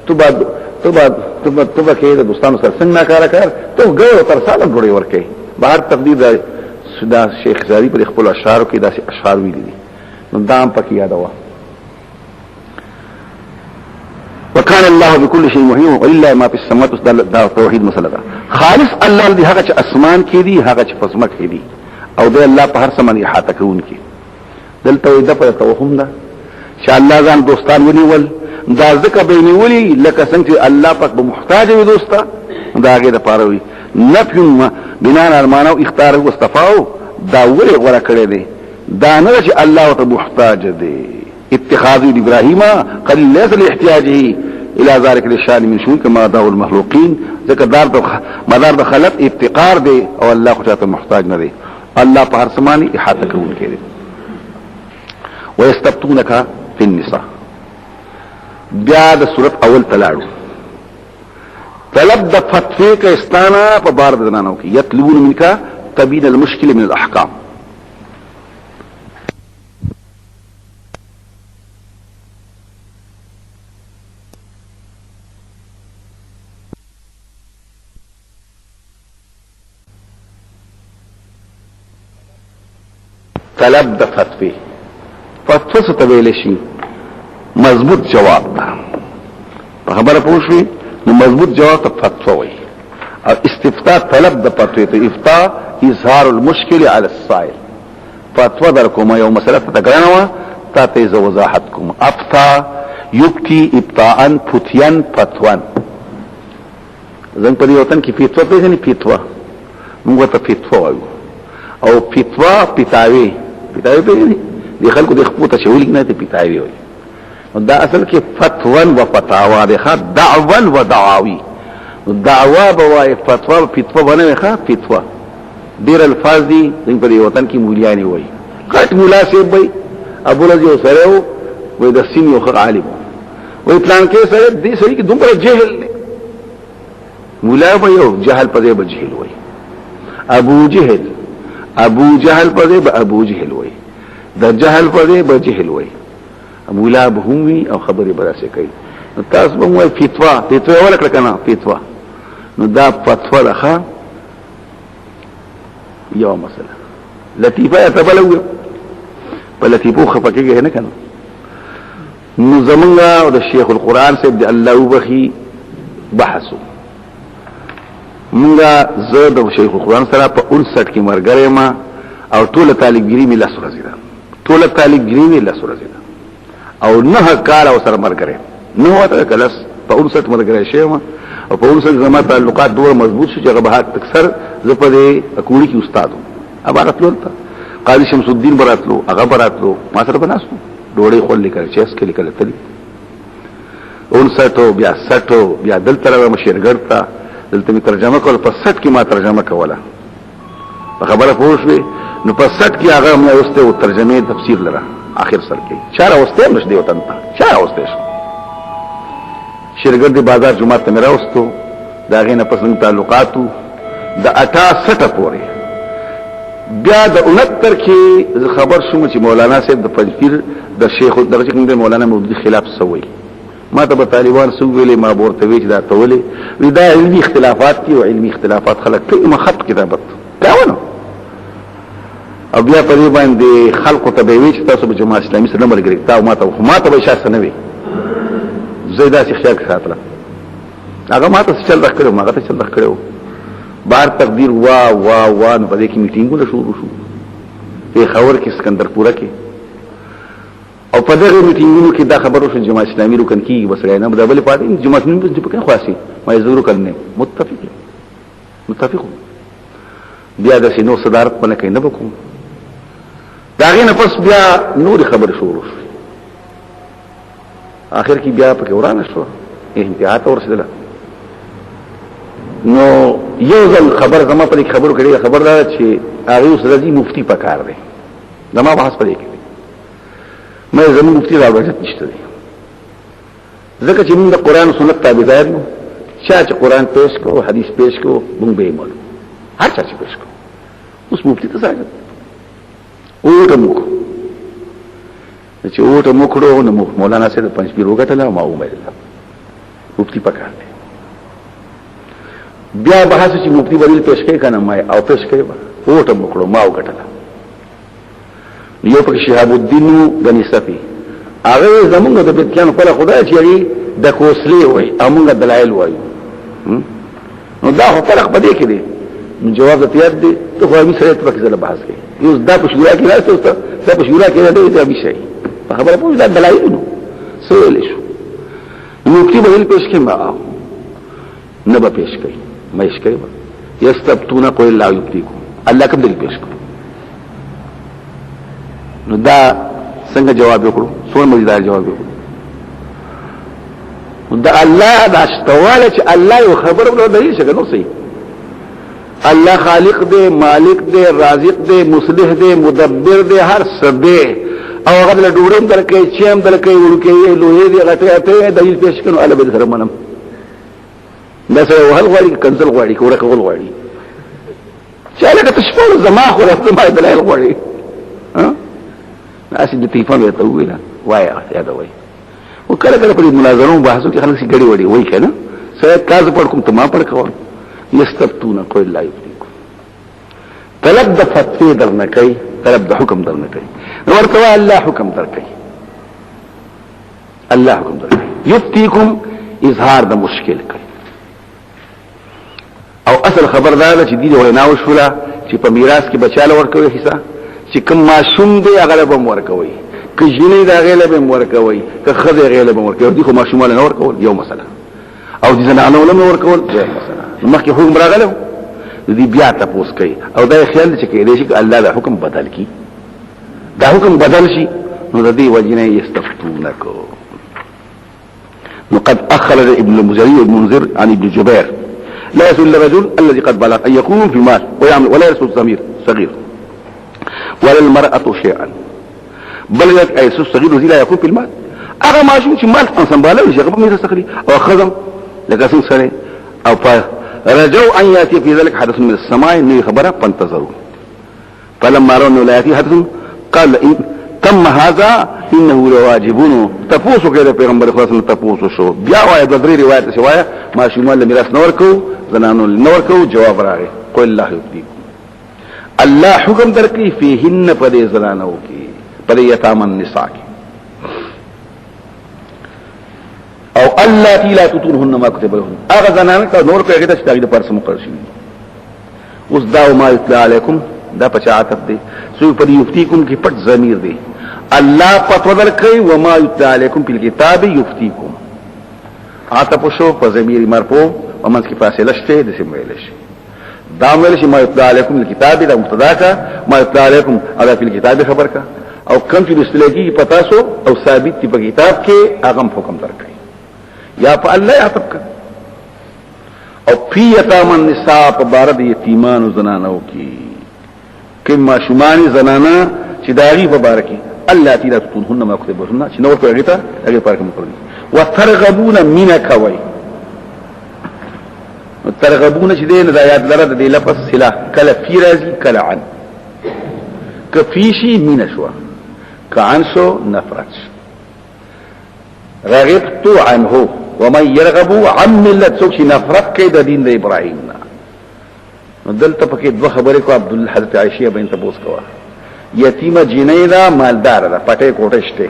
تو کې د دوستانو سره څنګه کار ته ګبر ترسا له ډوړي ورکې بار تقدیر دا شیخ سعدی په خپل اشعار کې داسې اشعار ویلي دي نو دام پکې یادوا وكان الله بكل شيء محيط والا ما في السماوات دا توحید مسله ده خالص الله دې هغه چې اسمان کې دي هغه چې پسمک کې دي او دې الله په هر سمن احاطه کوونکی دلته د په توهم ده چې الله ځان دوستان ونیول دا ځکه به نیولي لکه څنګه الله پاک به محتاج وي دوستا دا هغه د پاره وي نفي بناء على المعنى اختار او استفاو دا وری غره کړی دی دا نه چې الله ته محتاج دی اتخاذ ابراهيم قد ليس لاحتياجه الى ذلك الشان من شؤون كما دعوا المخلوقين ذکر مدار د خلق افتقار دی او الله خو ته محتاج نه دی الله په هر سمانی احاطه کوونکی دی ويستبطونك في النساء بیا د صورت اول تلاړو طلب د فتوی کا استانا په بار د زنانو کې یطلبون منك تبین المشکل من الاحکام طلب د فتوی فتوی څه ته ویل شي مضبوط جواب ده په خبره پوښي نو مضبوط جواب ته فتوا وي او استفتاء طلب د فتوی ته افتاء اظهار المشکل على السائل فتوا در کوم یو مسله ته ګرانه تا ته زو وضاحت کوم افتا یبتی ابتاءا فتيان فتوان زنګ په دې وطن کې فتوا پیژنې فتوا موږ ته فتوا وایو او فتوا پتاوی پیژنې دي خلکو د خپل ته شولې نه ته پتاوی وایي دا اصل کې فتوان و فتاوا ده ښه دعوا و دعاوی دعوا بوای فتوا و فتوا باندې ښه فتوا ډیر الفاظ دي څنګه په وطن کې مولیانی وای کټ مولا سی وای ابو لذي سره وای د سین یو خر عالم وای پلان کې سره دې سړي کې دومره جهل مولا به یو جهل په دې به جهل وای ابو جهل په دې به ابو جهل وای د جهل په دې به جهل وای مولا به هم او خبري براسه کوي تاسو به مو فتوا ورکړه کنه فتوا نو دا فتوا ده یو مسله لطیفه تبلو په لطیفو خفقه نه کنه نو زمونږه او د شیخ القرآن سید الله وبخي بحثو مونږه زه د شیخ القرآن سره په 59 کې مرګره ما او ټول طالبګری مې لاسو راځي ټول طالبګری مې لاسو راځي او 9 کال او سره مرګره نو وته کلس په 59 مرګره شوم او په 59 زما تعلقات دوه مضبوط شو چې هغه به اکثر زپدې اکوړي کې استادو عبارت ورته قاضي شمس الدین براتلو هغه براتلو ما سره بناستو ډوړې خول لیکل چې اس کې لیکل تل 59 بیا 60 بیا دلته را مشرګر تا دلته می ترجمه کول په 60 کې ما ترجمه کوله خبره پوښوي نو په 60 کې هغه مې واستو ترجمه تفسیر لره اخر سر کې چار واستو نشدي وطن ته چار واستو شرګر دی بازار جمعه ته میرا واستو دا غینه پسند تعلقاتو د 68 پورې بیا د 69 کې خبر شوم چې مولانا صاحب د پنځپیر د شیخ درجه کې مولانا مودودی خلاف سوی ما ته طالبان سو ویلې ما ورته وی چې دا تولې ودا علمي اختلافات دي او علمي اختلافات خلک کله خط کتابت کاونه او بیا په دې باندې خلکو ته وی چې تاسو به جماعت اسلامي سره مرګري تا ما ته به شاسته نه وي زیاده شیخ ساتله هغه ما ته چل راکړو ما ته چل راکړو بار تقدیر وا نو په دې کې میټینګونه شروع شو په خبر کې سکندرپوره کې او په دغه میټینګونو کې دا خبرو شو جماعت اسلامي رکن کې بسره نه بدبل پاتې جماعت اسلامي په کې خاصي ما زورو کړنه متفق بیا د سينو صدارت په نه کې نه وکم دا غینه پس بیا نور خبر شروع شو اخر کې بیا په ورانه شو انتها ته ورسېدله نو یو ځل خبر زما په خبرو کې خبر دا چې هغه سره دي مفتي پکار دی زما بحث پدې کې مې زموږ مفتي راوړل نشته دي ځکه چې موږ د قران او سنت تابعدار یو چې قران پېښ کو حدیث پېښ کو موږ به عمل هر څه پېښ کو اوس مفتي ته ځای اوټه موږ چې اوټه موږ کړو نو مولانا سره پنځ پیر وګټل ما ومه مفتي پکار دی بیا بحث چې مفتی بدیل پیش کوي کنه ما او پیش کوي وټه مکړو ما وکټله یو په شهاب الدین غنی صفی هغه زمونږ د بیتیان په خدای چې د کوسلی وای امونږ دلایل وای نو دا خو فرق بده کې دی جواب ته یاد دی ته خو می سره په کې بحث کوي یو دا په شورا کې راځي دا په شورا کې راځي دا به شي په خبره پوه دا دلایل نو سوال شو مفتی بدیل پیش کوي ما نه به پیش کوي مېش کوي یستبتون قول الله یبتیکم الله کوم دل پیش کړو نو دا څنګه جواب وکړو څو مزیدار جواب وکړو دا الله دا استواله چې الله یو خبر ورو دی څنګه نو صحیح الله خالق دی مالک دی رازق دی مصلح دی مدبر دی هر څه دی او هغه له ډورم درکې چیم درکې ورکې لوی دی غټه ته دلیل پیش کړو الله به سره منم دا سره وهل غواړي کنزل غواړي کوړه کول غواړي چاله که تشپور زما خو راځي ما دلایل غواړي ها اسی د تلیفون ته ویلا وای یاد وای وکړه کله په مناظرو بحثو کې خلک سي غړي وړي وای کنه سره کاز پړ کوم ته ما پړ کوم یستبتون قول لا یفتیکم طلب د فتوی درنه کوي طلب د حکم درنه کوي ورته الله حکم درکوي الله حکم درکوي یفتیکم اظهار د مشکل کوي او اصل خبردار چې دی وینا وشوله چې په میراث کې بچاله ورکوي حصہ چې کوم ماشوم دی هغه به ورکوي که جنې دا غیله به ورکوي که خزه غیله به ورکوي دي خو ماشومان نه ورکول یو مسله او دي زنانه ولم ورکول یو مسله مخکې حکم راغله دي بیا تاسو کوي او دا خیال چې کې دې چې الله دا حکم بدل کی دا حکم بدل شي نو د دې وجنه یستفتونکو نو قد اخر ابن المزري المنذر عن ابن جبير لا يسل الرجل الذي قد بلغ ان يكون في المال ويعمل ولا يرسل ضمير صغير ولا المرأة شيئا بل يسل الصغير الذي لا يكون في المال اغا ما شو مال انسنباله وشيخ بمير الصغير او خزم لكسن سنه او رجوا ان ياتي في ذلك حدث من السماء انه خبره فانتظروا فلما رأوا انه لا ياتي حدث قال إن تم هذا انه لواجبون تفوسو كده پیغمبر خدا صلی تفوسو شو بیا وای د درې روایت شوایا ما شمال میراث نور کو زنانو نور کو جواب راغی قل الله یبدی الله حکم درکې فيهن پدې زنانو کې پدې یتام النساء کې او الله تعالی تطورهن ما كتب لهن اغه زنانو ته نور کو هغه ته شتاګ د پرسم قرشي اوس دا ما یتلا علیکم دا پچا عطف دی سو پر یفتیکم کی پټ ضمیر دی الله پتودل کوي وما یتلا علیکم فی الكتاب یفتیکم عطف شو په ضمیر مرفوع ومن کی فاصله شته د سم ویل شي دا ویل شي ما یتلا علیکم الكتاب دا مبتدا کا ما یتلا علیکم ادا فی الكتاب خبر کا او کم چې مستلګي پتا سو او ثابت دی په کتاب کې هغه حکم درکړي یا په الله عطف کا او فی یتام النساء په بار د یتیمانو زنانو کې کما شومان زنانا چې داغي په بار کې الله تعالی تطهن ما كتبهن چې نو په غیته هغه پارک مکرني وترغبون منك وای وترغبون چې دین د آیات لره د لفظ صله کله فی راضی کله عن کفیشی مین شو کعن شو نفرت رغبت عنه ومن يرغب عن ملت سوک نفرت کې د دین د ابراهیم نه دلته پکې دوه خبرې کو عبد الله حضرت عائشہ بنت بوس کوا یتیمه جنیدا مالدار ده پټه کوټشته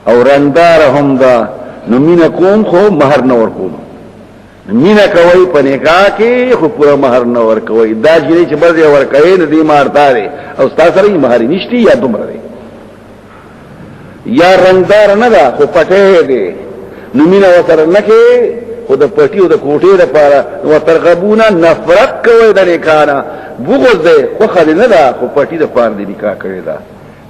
او رنگدار هم ده نو مینا کوم خو مہر نور کوم مینا کوي په نکاح کې خو پورا مہر نور کوي دا جنې چې بل ور کوي نه دی مارتاره او تاسو سره مہر نشتی یا دومره دی یا رنگدار نه ده خو پټه دی نو مینا وسره نه کې خود پټي او د کوټې لپاره وترغبون نفرت کوي د نکاح بغض ده خو خالي نه ده خو پټي د پاره د نکاح کوي دا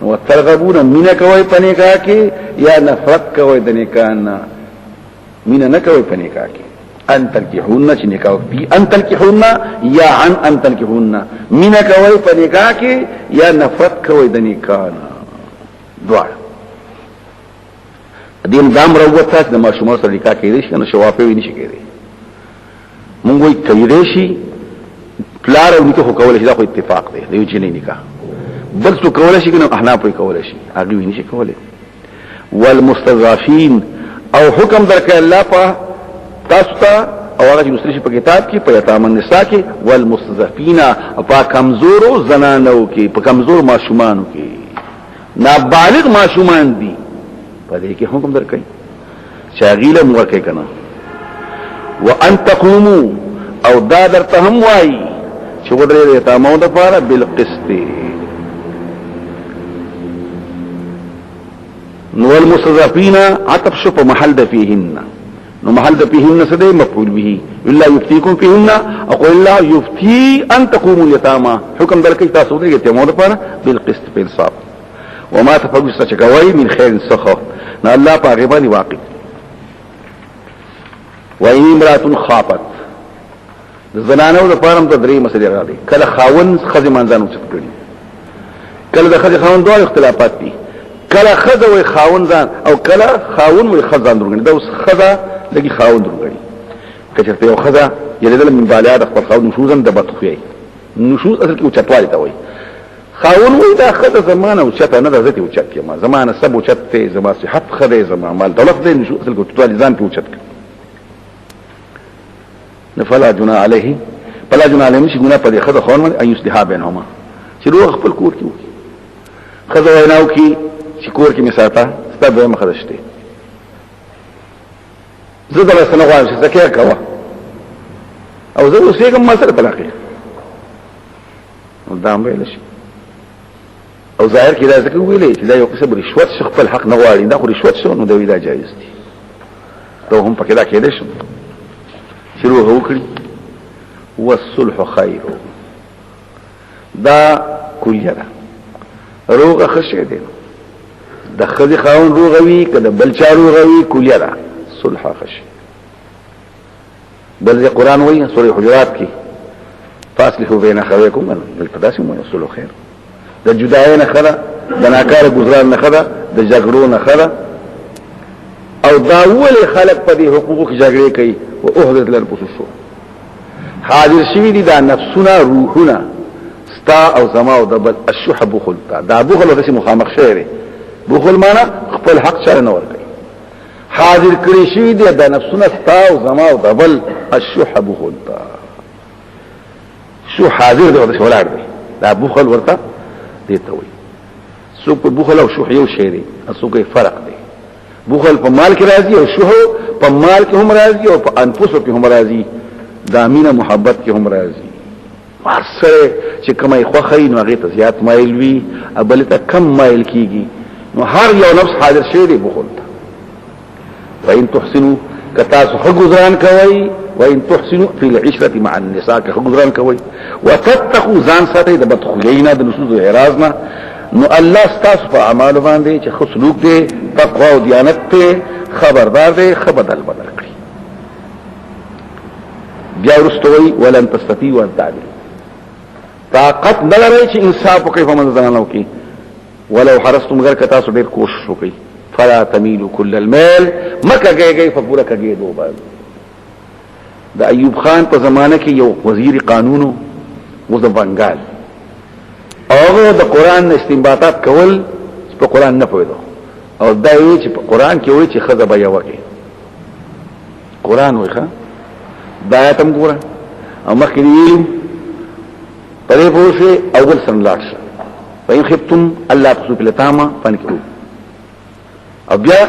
نو ترغبون مینا کوي په نکاح کې یا نفرت کوي د نکاح نه مینا نه کوي په نکاح کې ان تنكحون چې نکاح بي ان تنكحون یا عن ان تنكحون مینا کوي په نکاح کې یا نفرت کوي د نکاح نه دوار دین دام روته د ماشومان سره نکاح کېږي چې نو شوافه وي نشي کېږي مونږ وي کوي شي پلار او نکاح کول شي دا خو اتفاق دی د یو جنې نکاح بل څه کول شي کنه احناف وي کول شي هغه وي نشي کولای والمستضعفين او حکم درکې الله په تاسو ته او هغه چې مسلمان په کتاب کې په یتام النساء کې والمستضعفين په کمزورو زنانو کې په کمزور ماشومانو کې نابالغ ماشومان دي په دې کې حکم درکې شاغیله مورکه کنه وان تقوموا او دا درته هم وایي چې ودرې یتامو د پاره بالقسط نو المستضعفين عطف شو په محل د فيهن نو محل د فيهن څه دی مفعول به الا يفتيكم فيهن اقول الله يفتي ان تقوموا اليتامى حکم درکې تاسو د یتامو د پاره بالقسط په انصاف وما تفعلوا استشكوي من خير سخف نو الله په غیبانی واقع وان امراه خافت زنانو د پاره د درې مسلې راغلي کله خاون خزي منځانو څه کړی کله د خزي خاون دوه اختلافات دي کله خزه وي خاون ځان او کله خاون وي خزان درګني دا اوس خزه لګي خاون درګني کچته یو خزه یلیدل من بالیا د خپل خاون نشوزن د بطخوي نشوز اصل کې او چتوالی ته وي خاون وي دا خزه زمانه او چته نه ذاتي او چت کما زمانه سب او چته زما صحت خزه زما مال دولت دې نشوز اصل کې چتوالی ځان کې او چت نفلا جنا عليه فلا جنا عليه مش ګنا په خزه خاون ان يصلحا بينهما چې روغ خپل کور کې وي خزه ویناو کې چې کور کې مساته ستاسو مخه دشته زه د رسنه غواړم چې زکه کاوه او زه اوسې کوم مسله طلاقي دا ویل شي او ظاهر کې دا ځکه ویلې چې دا یو قسم رشوت شخ خپل حق نه غواړي دا خو رشوت شو نو دا ویلا جایز دي ته هم پکې دا کېدې شو شروع وکړي والصلح خير دا کلیه ده روغه خشه دي د خزي خاون روغوي کله بل چا روغوي کلیه ده صلح خشه بل قرآن وایي سورې حجرات کې فاصلحوا بين اخويكم بالتداسم والصلح خير د جدایي نه خره د ناکاره گزاران نه خره د جګړو نه خره او دا ولې خلق په دې حقوقو کې جګړې کوي او اوهدت للبصوص حاضر شوی دي دا نفسونه روحونه ستا او زما او د بل الشح بخل دا بخل ورته مخامخ شعر بخل معنا خپل حق چاره نه ورکړي حاضر کړی شوی دي دا نفسونه ستا او زما او د بل الشح بخل شو حاضر دی ورته ولاړ دی دا بخل ورته دي ته وي سو په بخل او شح یو شی دی اسو کې فرق دی بخل په مال کې راځي او شح په مال کې هم راځي او په انفسو کې هم راځي دا مینه محبت کې هم راځي ورسره چې کومه خوخه نو هغه ته زیات مایل وي ابل ته کم مایل کیږي نو هر یو نفس حاضر شوی دی بخل ته وان تحسنوا کتاسو حقوزران کوي وان تحسنوا في العشره مع النساء حقوزران کوي وتتقوا ځان ساتي د بدخلینا د نصوص اعراضنا نو الله ستاسو په اعمال باندې چې خصلوک دی تقوا او دیانت ته خبردار دی خبردار بدل کړی بیا ورستوي ولن تستطيعوا ان تعدلوا طاقت نه لري چې انصاف وکړي په منځانو کې ولو حرصتم غير کتاسو ډیر کوشش وکړي فلا تميلوا كل الميل مکه گئی فپورا کګي دو بار د ایوب خان په زمانه کې یو وزیر قانونو و د بنگال او د قران استنباطات کول په قران نه پوهیدو او دا یو چې په قران کې وایي چې خزه به یو کې قران وایي دا آیتم ګوره او مخکې ویلو پرې پوښي اول سن لاړ وإن خفتم الله تسوق لتاما فانكروا او بیا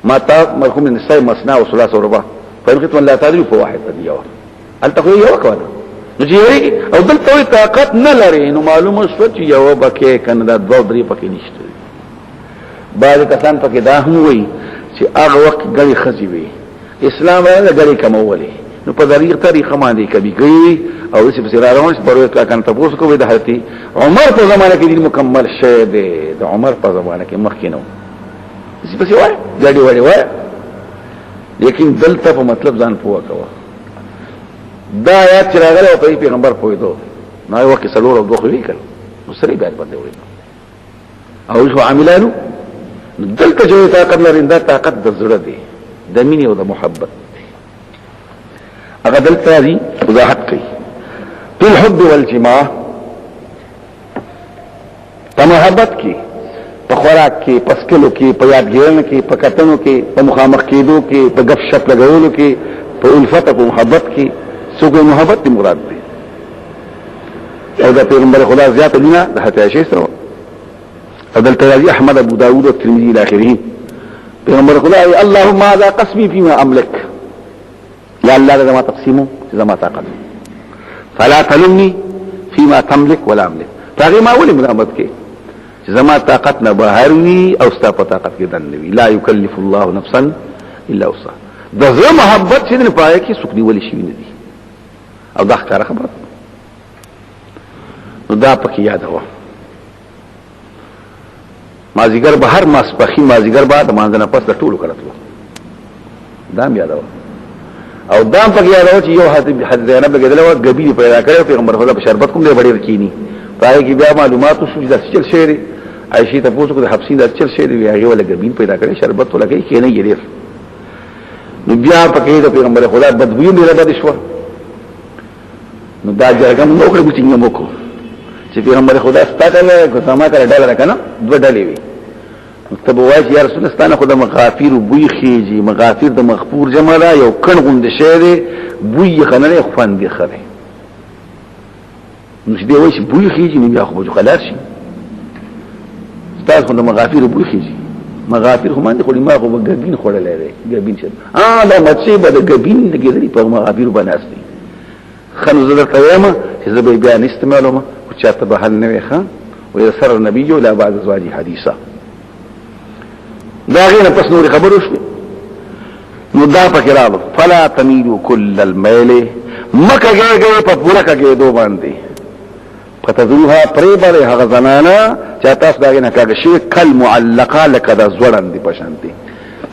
ما تا مرحوم النساء مسنا وثلاث ورباع فإن خفتم لا تعدلوا فواحد ديوا التقوا یو کونه نو چې او دلته طاقت نه لري نو معلومه شو چې یو بکې کنه دا دوه درې پکې نشته بعض کسان پکې دا هم وایي چې هغه وخت غړي خزي وي اسلام نه غړي کمولې نو په طریقه باندې کبي کوي او چې په سره روان شي پروي کان تاسو کوی د حضرت عمر په زمانه کې دین مکمل شه دی د عمر په زمانه کې مخکینو چې په وای غړي وای لیکن دلته په مطلب ځان پوهه کوه دا آیات چې راغله او په پیغمبر پوهیدو نو یو وخت سلور او دوه ویل نو سړي بیا باندې ویل او شو عاملانو دلته جو طاقت لري دا طاقت د زړه دی د مینې او د محبت هغه دلته دي وضاحت کوي په الحب والجماع په محبت کې په خوراک کې په سکلو کې په یادګیرنه کې په کتنو کې په مخامخ کېدو کې په غف شپ لګولو کې په الفت او محبت کې څوګه محبت دی مراد دی او دا پیغمبر خدا زیات لنا د هته شي سره دلته راځي احمد ابو داود او ترمذی الى اخره پیغمبر خدا ای اللهم هذا قسمي فيما املك یا الله لما تقسمه زما طاقت فلا تلمني فيما تملك ولا املك فغي ما ولي ملامت کې زما طاقت نه بهر وي او ستا په طاقت کې دنوي لا يكلف الله نفسا الا وسعها د زړه محبت چې نه پای کې سکدي ولي شي نه دي او دا ښکاره خبره نو دا پکې یاد هوا مازیګر بهر ماسپخي مازیګر بعد مانځنه پس د ټولو کړتلو دا یاد هوا او دام پکې یاد هوا چې یو حضرت زینب لګیدل او غبي پیدا کړو پیغمبر خدا په شربت کوم دی وړي رکینی پای کې بیا معلومات شو چې د چل شعر عائشہ ته پوښتنه کوي حبسین د چل شعر وی هغه ولا غبین پیدا کړي شربت ولګي کې نه یې نو بیا پکې د پیغمبر خدا بدبوئی نه بد شو نو دا جرګم نو کړو چې موږ کو چې پیغمبر خدا ستاله کو سما کړه ډاله کنه دوه ډلې وي مكتب واجي يا رسول الله خدا مغافير بوي خيجي مغافير د مغفور جمع دا یو کڼ غوند شه بوي خننه خوان دي خره مش دی وای بوي خيجي نه بیا خو جو خلاص شي تاسو د مغافير بوي خيجي مغافير هم باندې خو ما خو غبين خړلې ده غبين شه دا مچي به د غبين دګري په مغافير بناستي خنو زړه قیامه چې زبې بیا نستعمالومه او چاته به حل نه وي ويسر النبي لا بعد ازواجه حديثا دا غینه پس نور خبرو شو نو دا پکرالو فلا تميلوا كل الميل مکه گئے په پورا کګې دو باندې فتذروها پریبره هغه زنانا چې تاسو دا غینه کاږي شي کل معلقه لکه دا زوړند دي پشانتي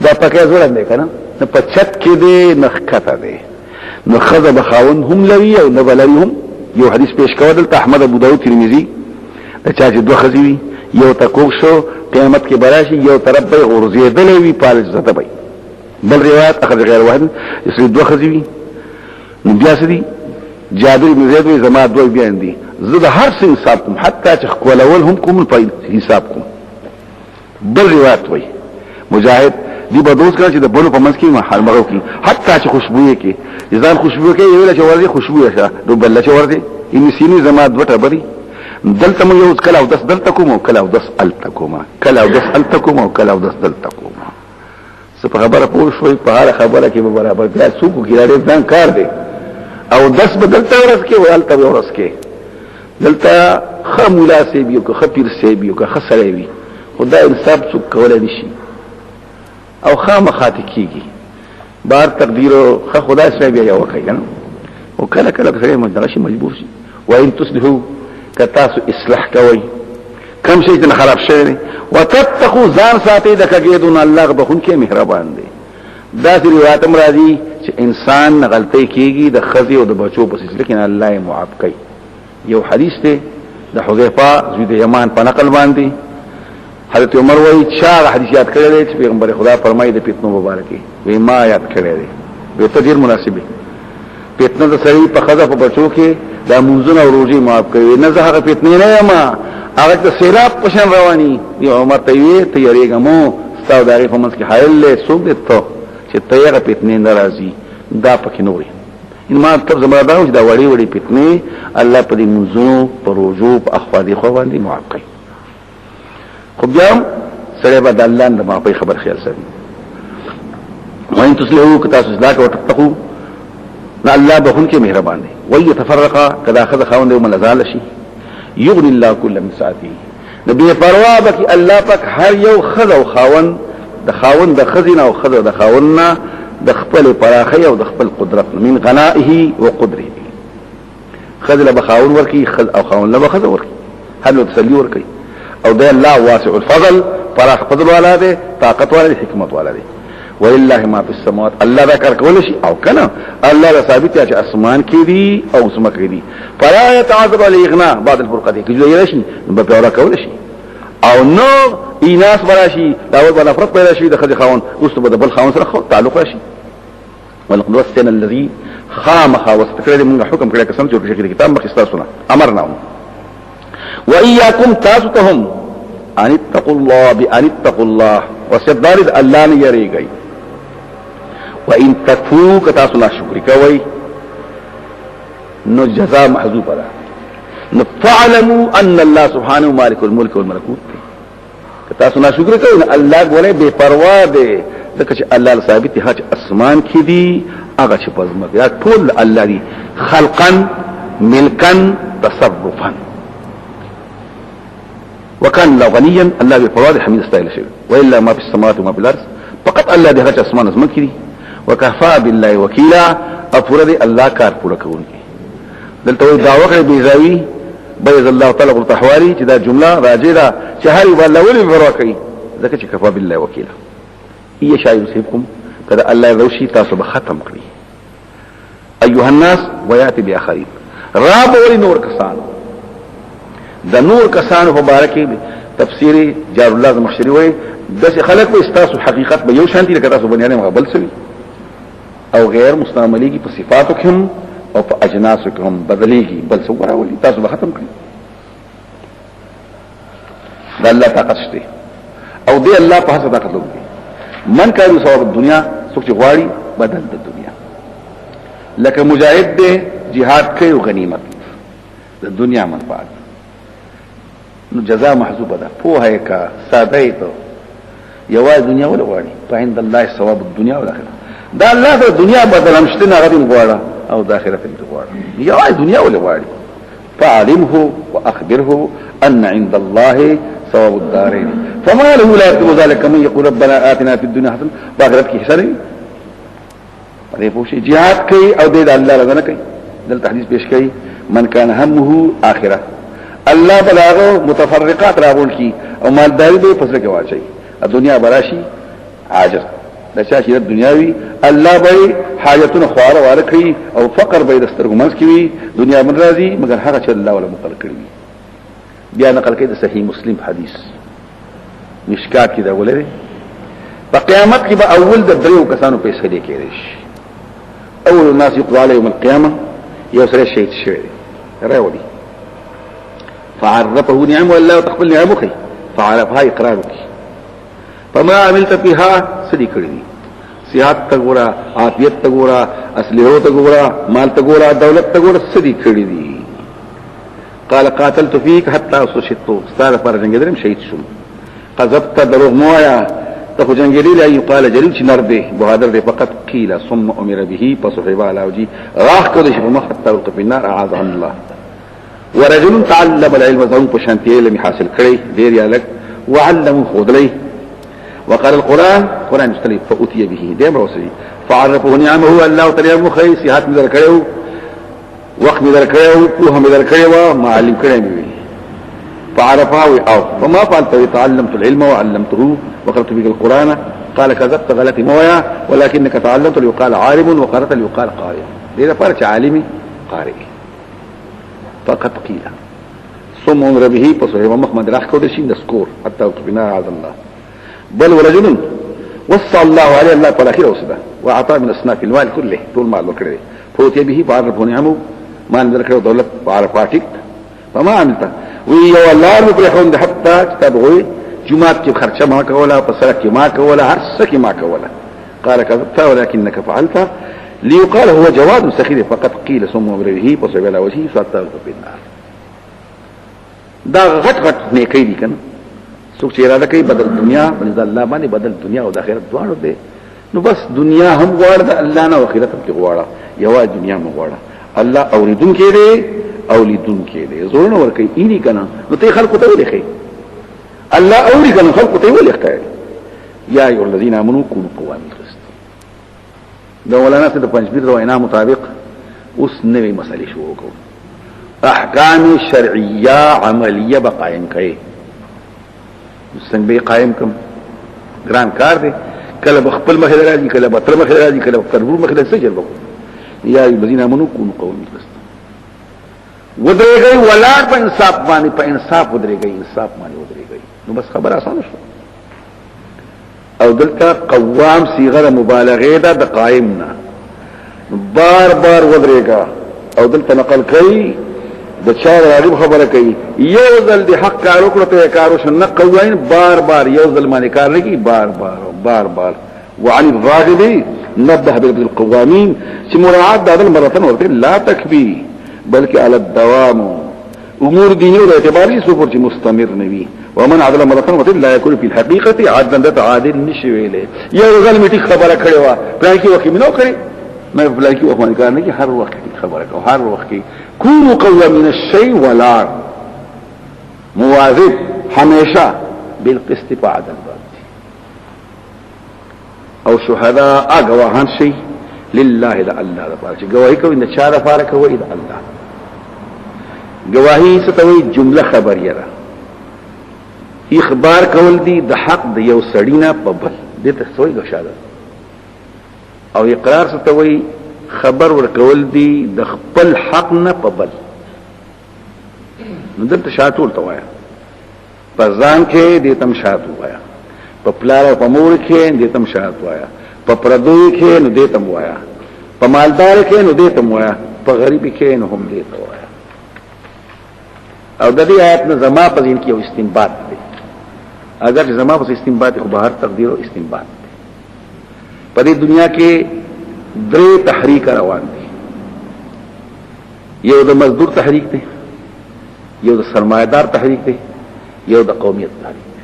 دا پکې زوړند دي کنه نه په چت کې دي نخکته دي نو خذ بخاون هم لوي او نبلهم یو حدیث پیش کړل د احمد ابو داود ترمذی چې دوه خزي یو تکو شو قیامت کې براشي یو طرف به غرزي دلوي پالج زته وي بل روایت اخذ غیر واحد یسری دوه خزي نو بیا سدي جابر بن زید زما دوه بیان دي زه هر څه حساب کوم حتی چې کولول هم کوم په حساب کوم بل روایت وي مجاهد دی به دوست کړي چې د بلو په منځ کې محل مغو کې حتی چې خوشبوې کې ځان خوشبو کې ویل چې ورته خوشبو شه نو بل چې ورته ان سینې زما دوه بری دلته مو یو کله او دس دلته کوم کله او دس التکوما کله او دس التکوما او کله او دس دلته کوم څه په خبره پوه شوي په هر خبره کې برابر بیا څوک ګیراره ځان کار دی او دس بدلته ورس کې او الته ورس کې دلته خمولا سی بیو که خپیر سی بیو که خسرې وی خدای انصاف څوک کولای نشي او خامخات کیږي بار تقدیر خو خدای سره بیا یو کوي کنه او کله کله سره مدرسه مجبور شي وان تصلحوا کتاسو اصلاح کوي کم شي چې خراب شي وتتقوا ځان ساتي د کګیدون الله بخون کې مهربان دی دا روایت مرادي چې انسان غلطي کیږي د خزي او د بچو په سلسله کې الله یې معاف کوي یو حدیث دی د حذیفه زوی د یمان په نقل باندې حضرت عمر وایي چې حدیث یاد کړی چې پیغمبر خدا فرمایي د پیتنو مبارکي وی ما یاد کړی دی به ته ډیر مناسبه پیتنه د سړي په خزه په بچو کې د منځونو او روزي معاف کوي نه زه هغه پیتنه نه یم هغه د سیلاب پشن رواني یو عمر ته وی ته یریګمو ستاسو دغه په منځ کې حایل له څوک دې ته چې تیاره پیتنه ناراضي دا پکې نوري ان ما تر زموږ دا د وړي وړي پیتنه الله په دې منځونو پروجو په اخوادي خو باندې معاف کوي خو بیا سره به د الله د معافي خبر خیال ساتي وان تسلو کتا سزلاک او تتقو نا الله بخون کې مهربان دی وای يتفرقا کدا اخذ خاوند یوم لزال شي یغني الله كل من ساعته نبی پروا بکی الله پاک هر یو خذ او خاوند د خاوند د خزینه او خذ د خاوندنا د خپل پراخي او د خپل قدرت من غنائه وقدره خذ له بخاون ورکی خذ او خاون له بخذ ورکی هل تسلی ورکی او ده الله واسع الفضل فراخ فضل والا ده طاقت والا ده حکمت والا ده ولله ما في السماوات الله ذکر کول شي او کنه الله را ثابت یا چې اسمان کې دي او سمک کې دي فلا يتعذب الاغناء بعد الفرقه کې جو شي په پیاوړه کول شي او نو ایناس براشي دا ول بل فرق پیدا شي د خځه خاون اوس په بل خاون سره تعلق راشي ولقد وصينا الذي خامخ واستقر من حكم کړه قسم چې په کتاب مخستا سنا امرنا وإياكم تاسوتهم ان اتقوا الله بان اتقوا الله وسدارد الله نه یریږي وان تکفوا کتاسو لا شکر کوي نو جزاء محذوف ده نو فعلموا ان الله سبحانه مالك الملك والملكوت کتاسو لا شکر کوي الله غوړې بے پروا ده ځکه چې الله ثابت هغه اسمان کې دي هغه چې پزما یا ټول الله دي خلقا ملكا تصرفا وكان الله غنيا الله بفراد حميد استايل شيء والا ما في السماوات وما في الارض فقط الله ده غچ اسمان اسمان کړي وكفى بالله وكيلا افرد الله کار پوره کوونکی دلته دا وخت بيزاوي بيز الله تعالی قلت احوالي چې دا جمله راځي دا چې هر ولا ولي بروا کوي ځکه چې کفى بالله وكيلا هي شاي يصيبكم کدا الله روشي تاسو به ختم کړی ايها الناس وياتي باخرين راب ولي نور کسان د نور کسانو مبارکي تفسیر جار الله مخشری وای د خلق په استاسو حقیقت به یو شانتي لکه تاسو بنیانه مقبل سوي او غیر مستعمليږي په صفاتو کې او په اجناسو کې هم بدليږي بل څه وراولي تاسو به ختم کړئ د الله طاقت شته او دی الله په هڅه طاقت لري من کارو ثواب الدنيا څوک چې غواړي بدل د دنیا لکه مجاهد دی jihad کوي او غنیمت د دنیا منفعت نو جزاء محذوبه ده پوهه کا ساده ته یوازې دنیا ولا غواړي فعند الله ثواب الدنيا والاخره دا الله د دنیا بدل همشته نه غوړي غواړه او د آخرت ته غواړه یوازې دنیا ولا غواړي فعلمه واخبره ان عند الله ثواب الدارين فما له لا يكتب ذلك من يقول ربنا آتنا في الدنيا حسنه باخرت کې حسنه دې پوښي jihad کوي او دې الله رضا نه کوي دلته حدیث پیش کوي من كان همه اخره الله بلاغو متفرقات راغون کی او مالداری به فسره کې واچي دنیا براشي عاجز د شاشې دنیاوي الله به حاجتونه خواره واره کوي او فقر به دسترګمنس کوي دنیا من راضي مگر هغه چې الله ولا مقرر کړی بیا نقل کوي د صحیح مسلم حدیث مشکات کې دا ولري په قیامت کې به اول د دریو کسانو په فیصله کېږي اول الناس يقضى عليه يوم القيامه یو سره شهید شوی راوړي فعرفه نعمه الله وتقبل نعمه فعرفها اقرارك فما عملت فيها سدي کړی صحت تګورا عافیت تګورا اصله تګورا مال تګورا دولت تګورا سدي کړی دي قال قاتلت فيك حتى استشهدت استاد پر جنگ درم شهید شوم قذبت دروغ مویا ته جنگلی لا يقال جلیل چې نر دی بهادر دی فقط قيل ثم امر به فصحب على وجهه راح کړي په مخ حتى القى النار اعاذه الله ورجل تعلم العلم ذو بشانتي علم حاصل کړي ډیر یالک وعلموا خذلي وقال القرآن قرآن مستلي فأتي به دائما وسي فعرفه نعمه الله تعالى مخي صحت مدر کړو وقت مدر کړو په مدر کړو معلم کړو فعرفه او فما فعلت تعلمت العلم وعلمته وقرأت به القرآن قال كذبت غلط مويا ولكنك تعلمت ليقال عالم وقرأت ليقال قارئ لذا فارج عالمي قارئ فقد قيل ثم امر به فصحيح محمد راح كود شي نسكور حتى بنا عز الله بل ورجل وصى الله عليه الله تعالى خير وسدا واعطى من اصناف المال كله طول ما له كده فوتي به فعرفه نعمه ما ذكر دولت وعرفاتك فما عملت وی والله مبرحون حتى تبغي جمعات کی خرچه ما کولا پسرک کی ما کولا هر سکی ما کولا قال كذبت ولكنك فعلت ليقال هو جواد سخير فقد قيل ثم امره فصعب على وجهه فاتاه بالنار دا غټ نیکی دي کنه څوک چې اراده کوي بدل دنیا باندې الله باندې بدل دنیا او د آخرت دواړو دي نو بس دنیا هم غواړه الله نه او آخرت هم غواړه یو دنیا هم غواړه الله اوریدون کې دي اولیدون کې دي زورن ور کوي اینی کنه نو ته خلق ته ولې خي الله اوري کنه خلق ته ولې ښکاري یا ایو الذین آمنوا کونوا قوامین القسط دا مولانا سے د پنځبیر رواینا مطابق اوس نوې مسلې شروع کوو احکام شرعیه عملیه بقائم کړي څنګه به قائم کوم ګران کار دی کله بخپل مخه راځي کله بتر مخه راځي کله تربور مخه راځي سجل وکړو یا ایو الذین آمنوا کونوا قوامین القسط ودرېږي ولار په انصاف باندې په انصاف ودرېږي انصاف باندې ودرېږي نو بس خبر آسان شو او دلته قوام صيغه مبالغه ده د قائم نه بار بار ودرېږي او دلته نقل کوي د چا راغب خبره کوي یو ځل د حق کار وکړو ته کار وشنه قوانین بار بار یو ځل باندې کار لګي بار بار وعن الراغب نبه بالقوامين چې مراعات د عدل مرتين ورته لا تکفي بلکې على الدوام امور دینی او اعتباری سوپر چې مستمر نوي ومن عدل مرتين ورته لا يكون في الحقيقه عدل عادل نشي ویلې یو ځل میټي خبره کړې و پلان کې وخت منو کړې مې پلان کې وخت کار نه کې هر وخت خبره کو هر وخت کې كونوا قوامين الشيء ولا مواظب همیشه بالقسط بعدل او شهداء گواهان شي لله الا الله لپاره چې گواہی کوي د چا لپاره کوي د الله گواہی ستوي جمله خبریه ده اخبار کول دي د حق د یو سړینا په بل د تسوي غشاده او اقرار ستوي خبر ورکول دي د خپل حق نه په بل نو دلته شاتول توایا په ځان کې د تم شاتو وایا په پلار او په مور کې د تم شات وایا په پردوی کې نو دې تم وایا په مالدار کې نو دې تم وایا په غریب کې نو هم دې تم وایا او د دې آیت نه زما په ځین کې یو استنباط دی اگر زما په استنباط خو بهر تقدیر او استنباط دی په دې دنیا کې درې تحریک روان دي یو د مزدور تحریک دی یو د سرمایدار تحریک دی یو د قومیت تحریک دی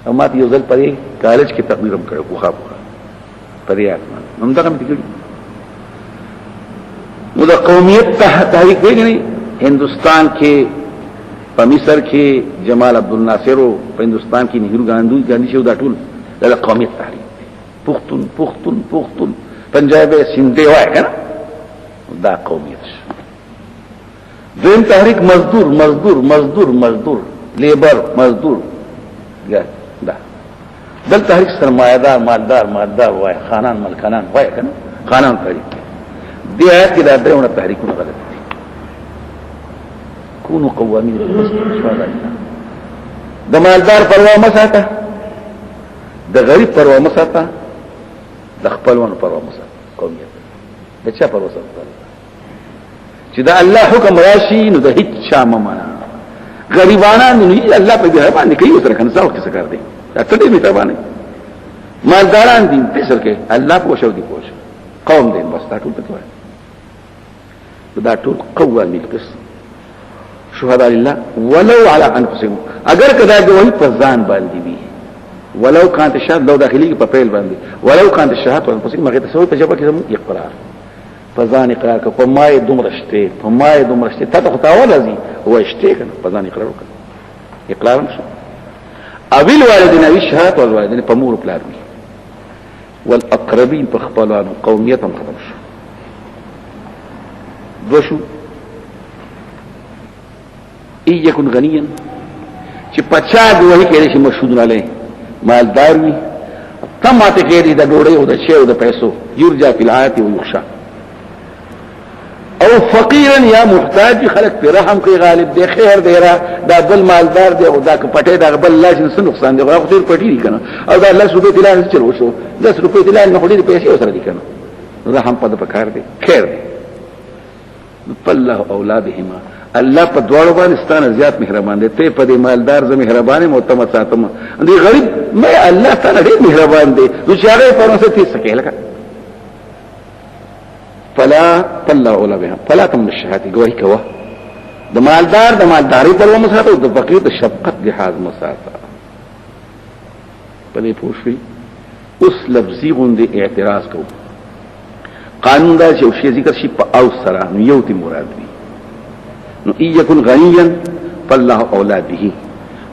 او ماته یو ځل پرې کالج کې تقریرم کړو خو پرې آتمان هم دغه مې کړی نو د قومیت تحریک دی نه هندستان کې په مصر کې جمال عبد الناصر په هندستان کې نهرو ګاندھی شو دا ټول د قومیت تحریک پختون پنجابی سندھی وای کنه دا قومیت دین تحریک مزدور لیبر مزدور دا بل تحریک سرمایدار مالدار وای خانان ملکانان وای کنه خانان تحریک دی آیت کې دا درونه تحریکونه غلط دي کونوا قوامین د مالدار پروا مساته د غریب پروا مساته د خپلوانو پروا مساته قومیت د چا پروا مساته چې دا الله حکم راشي نو د هیڅ چا ممنه غریبانان نو الله په دې باندې کوي سره کنه څو څه کار دي دا ټول دې مهربانه مالداران دي په سر کې الله په شو دي پوښ قوم دې بس دا ټول پته دا ټول قوامین القسط شهداء لله ولو على انفسهم اگر کدا دوی په ځان باندې وي ولو كانت الشهادة لو داخلي په پیل باندې ولو كانت الشهادة انفسهم مغه تسوي په جبه کې زمو اقرار فزان اقرار په مای دومره شته ته ته خداو لذي هو شته کنه فزان اقرار وکړه اقرار شو اویل والدین اوی شهادت والوالدین په مور پلار وي والاقربین په خپلوانو قومیت هم ختم شو دو شو ای یکن غنیا چې پچا گواهی کړي شي مشهود علی مالدار وي تماته کېږي د ډوړې او د شی او د پیسو یرجا فی العایت و یخشى او فقیرا یا محتاج خلق پر رحم کوي غالب دی خیر دی را دا بل مالدار دی او دا پټه دا بل لاش څه نقصان دی خو ډیر پټی دی کنه او دا 10 روپے تلان چلو شو 10 روپے تلان نه خوري پیسې اوسره دی کنه رحم په پکار دی خیر دی الله اولادهما الله په دوړو باندې ستانه زیات مهربان دی ته په دې مالدار زمي مهربانه محتمد ساتم دی غریب مې الله تعالی ډیر مهربان دی نو چې هغه په نوسه تي سکه لکه فلا طلع اولا بها فلا تم الشهادة گواہی کوا د مالدار د مالداری پر ومساته او د فقیر د شفقت لحاظ مساته پدې پوښوي اوس لفظي غوندې اعتراض کو قانون دا چې شی ذکر شي په او سره نو یو تی مراد وي نو یکن غنیا فالله اولا به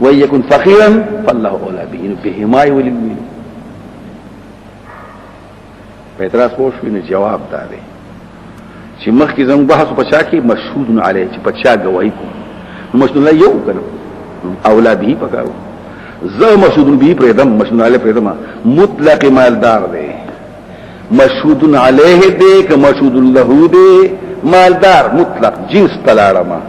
و یکن فقیرا فالله اولا به نو بهما وللمين په اعتراض پوښوي نو جواب دا دی چې مخکې زموږ بحث په چا کې مشهود علی چې په چا گواہی کوم نو مشهود علی یو کنه اولادی پکارو زه مشهود به پرېدم مشهود علی پرېدم مطلق مالدار دی مشهود علیه دی که مشهود له دی مالدار مطلق جنس تلاړما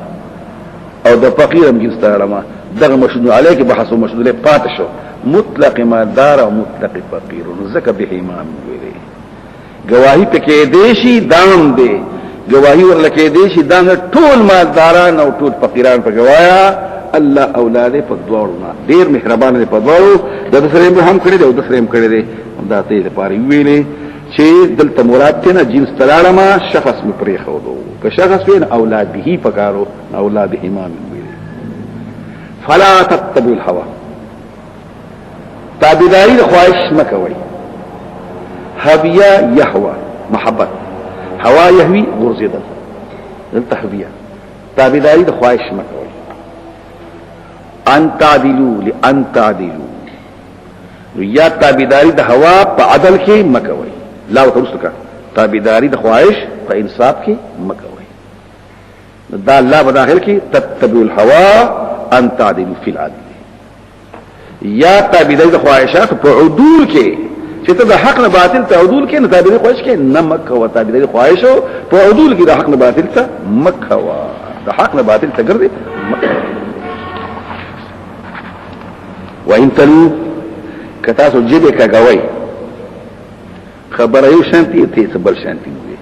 او د فقیرم جنس تلاړما دغه مشهود علیه کې بحث مشهود علی پات شو مطلق مالدار او مطلق فقیر نو زکه به امام ویلي گواہی پکې دیشي دام دی گواہی ورلکه دیشي دام ټول مالداران او ټول فقیران په گوایا الله اولاده په دوړو ډیر مهربان دی په دوړو د سره هم کړی دی او د سره هم کړی دی دا ته لپاره ویلې چې دلته مراد ته نه جنس تلاړما شخص می پرې خو دو که شخص وین اولاد به پکارو اولاد امام ویلې فلا تتبع الهوى تابعداري خواهش مکوي هویه یهوه محبت هوا یهوی غرزیدل دلته هویه تابعداري د خواهش مکوي ان تعدلوا لان تعدلوا یا تابعداري د هوا په عدل کې مکوي لا وترسکا تابعداري د خواهش په انصاف کې مکوي دا الله بداخل کې تتبعوا الهوى ان تعدلوا في العدل یا تابعداري د خواهشات په عدول کې چې ته د حق نه باطل ته عدول کې نه تابعداري خواهش کې نه مکوي تابعداري خواهش په عدول کې د حق نه باطل ته مکوي د حق نه باطل ته ګرځي مکوي وان تلو کتا سو جبه کا گوي خبره یو شانتي ته سبل شانتي وي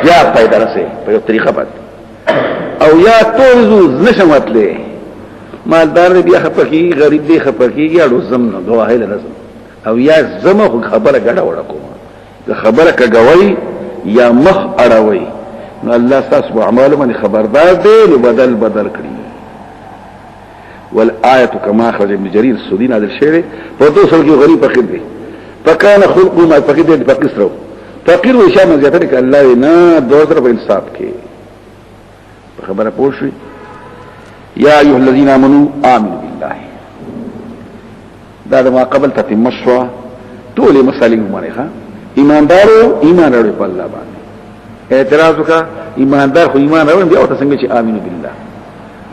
یا پیدا رسه په یو طریقه باندې او یا توزو نشمتله مالدار بیا خپکی غریب دی خپکی یا لزم نو گواهی لازم او یا زمو خبره ګډه وړه کوم خبره کا گوي یا مخ اړوي نو الله تاسو اعمال باندې خبردار دی نو بدل کړی والآية كما أخرج ابن جرير السودين هذا الشيء فدوسر كي غريب فقير دي فكان خلقه ما فقير دي فقير سرو فقير وشام زيادتك الله نا دوسر بإنصاب كي فخبر پوشوي يا أيها الذين آمنوا آمنوا بالله دا ما قبل تتم مشروع طول مسالي ممانخا ایمان دارو ایمان روڑی پا اللہ بانی اعتراضو کا ایمان دار خو ایمان روڑی بیا اوتا سنگه چه آمنوا بالله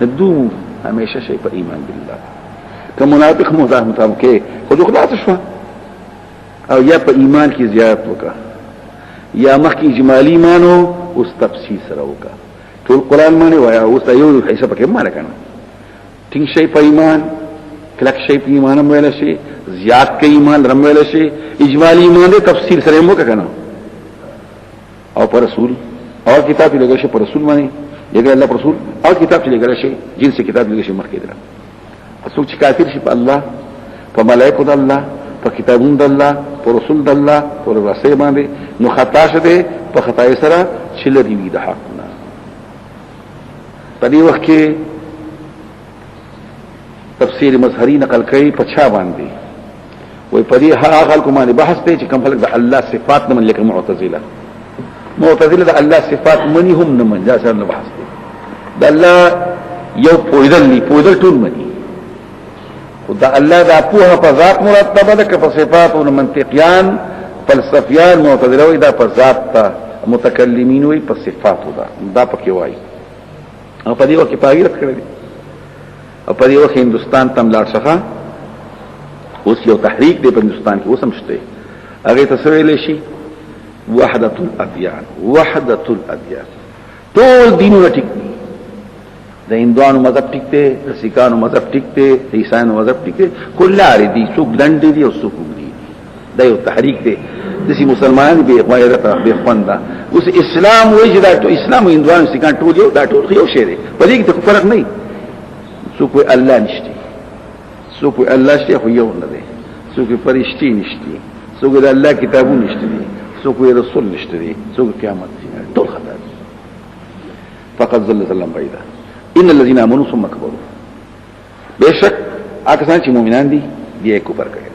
ندومو همیشه شی په ایمان بالله که منافق متهم کې خود خلاص شو او یا په ایمان کې زیات وکا یا مخکې اجمالی مانو اوس تفصیل سره وکا ټول قران باندې وایا اوس یو حساب کې مال کنه ټینګ شی په ایمان کلک شی په ایمان ویل شي زیات کې ایمان رم ویل شي اجمالی ایمان دې تفصیل سره وکا کنه او پر رسول او کتاب لګی شي پر رسول باندې لګل الله رسول او کتاب چې لګل شي جنس کتاب لګل شي مخکې درا اسو چې کافر شي په الله په ملائکه د الله په کتابونو د الله په رسول د الله په رسول باندې نو خطا شته په خطای سره چې لري وي د حق نه په دې وخت کې تفسیر مظهری نقل کوي په چا باندې وای په دې هغه خلکو باندې بحث دی چې کوم خلک د الله صفات نه من لکه معتزله د الله صفات منی هم نه من ځا سره بحث دی د الله یو پویدل ټول مني خدا الله دا په په ذات مرتبه ده که په صفات او منطقيان فلسفيان معتزله وي دا په ذات ته متکلمین وي په صفات دا پکې وایي او په دې وخت کې پاګیرت کړی او په دې وخت هندستان تم لاړ څخه اوس یو تحریک دی په هندستان کې اوس هم شته هغه تسویل شي وحدت الادیان ټول دینونه ټیک دي د هندوانو مذهب ټیک دی د سیکانو مذهب ټیک دی د عیسایانو مذهب ټیک دی کله دي څوک لنډ دي او څوک دي دا یو تحریک دی دسی مسلمانان به غیرت به خوندا اوس اسلام وایي دا اسلام او هندوانو سیکان ټول یو دا ټول یو شی دی په دې کې فرق نه څوک الله نشته څوک الله شته خو یو نه دی څوک فرشتي نشته څوک د الله کتابونه نشته دي څوک رسول نشته دي څوک قیامت دي ټول خطا دي فقط ظل سلام بعيدا ان الذين امنوا ثم كفروا بشك اکسان چې مؤمنان دي دي کفر کوي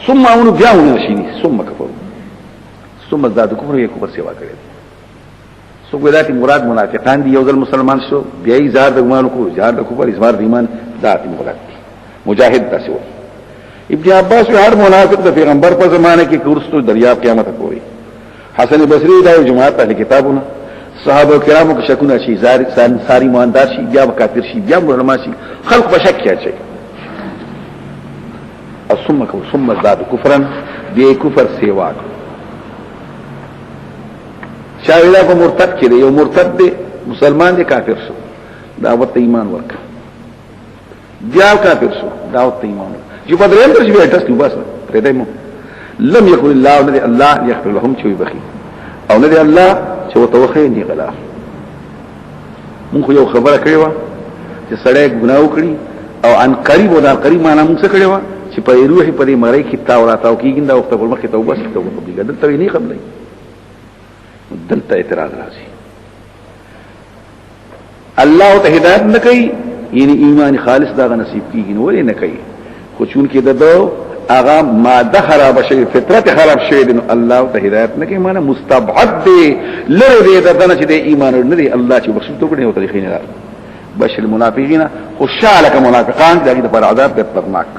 ثم امنوا بیا ونشي ثم كفروا ثم زاد کفر یې کفر سیوا کوي څوک ولاتي مراد منافقان دي یو ځل مسلمان شو بیا یې زار د ایمان کو زار د کفر اظهار د ایمان ذات مراد دي مجاهد تاسو ابن عباس هر منافق د پیغمبر په زمانه کې کورستو دریاب قیامت پورې حسن بصری دا جماعت اهل کتابونه صحابه کرامو کې شکونه شي ساری ماندار شي بیا کافر شي بیا علماء شي خلق بشک کیا شي ثم زاد کفرا دی کفر سیوا شاویلا کو مرتد کړي یو مرتد دی مسلمان دی کافر شو دعوت ایمان ورک بیا کافر شو دعوت ایمان جو په دریم درجه به تاسو بس پرې دایمو لم يكن الله الذي الله يغفر لهم شو بخي او الذي الله چې وتوخي نه غلا مونږ یو خبره کړې و چې سړی ګناه وکړي او ان قریب او ان قریب معنا مونږ څه کړې و چې په روحي په دې مړی کې تاوراتاو کېږي دا وخت په مخه توبه ستو کوي دلته نه قبلې دلته اعتراض راځي الله ته هدایت نه کوي یعنی ایمان خالص دا نصیب کیږي نو ولې نه کوي خو چون کې ددو اغا ماده خراب شي فطرت خراب شي نو الله ته هدایت نه کوي معنی مستبعد دی لره دې دنه چې د ایمان نه دی الله چې بخښ تو کړي او طریقې نه بشر المنافقین خوشاله ک منافقان دغه پر عذاب د پرناک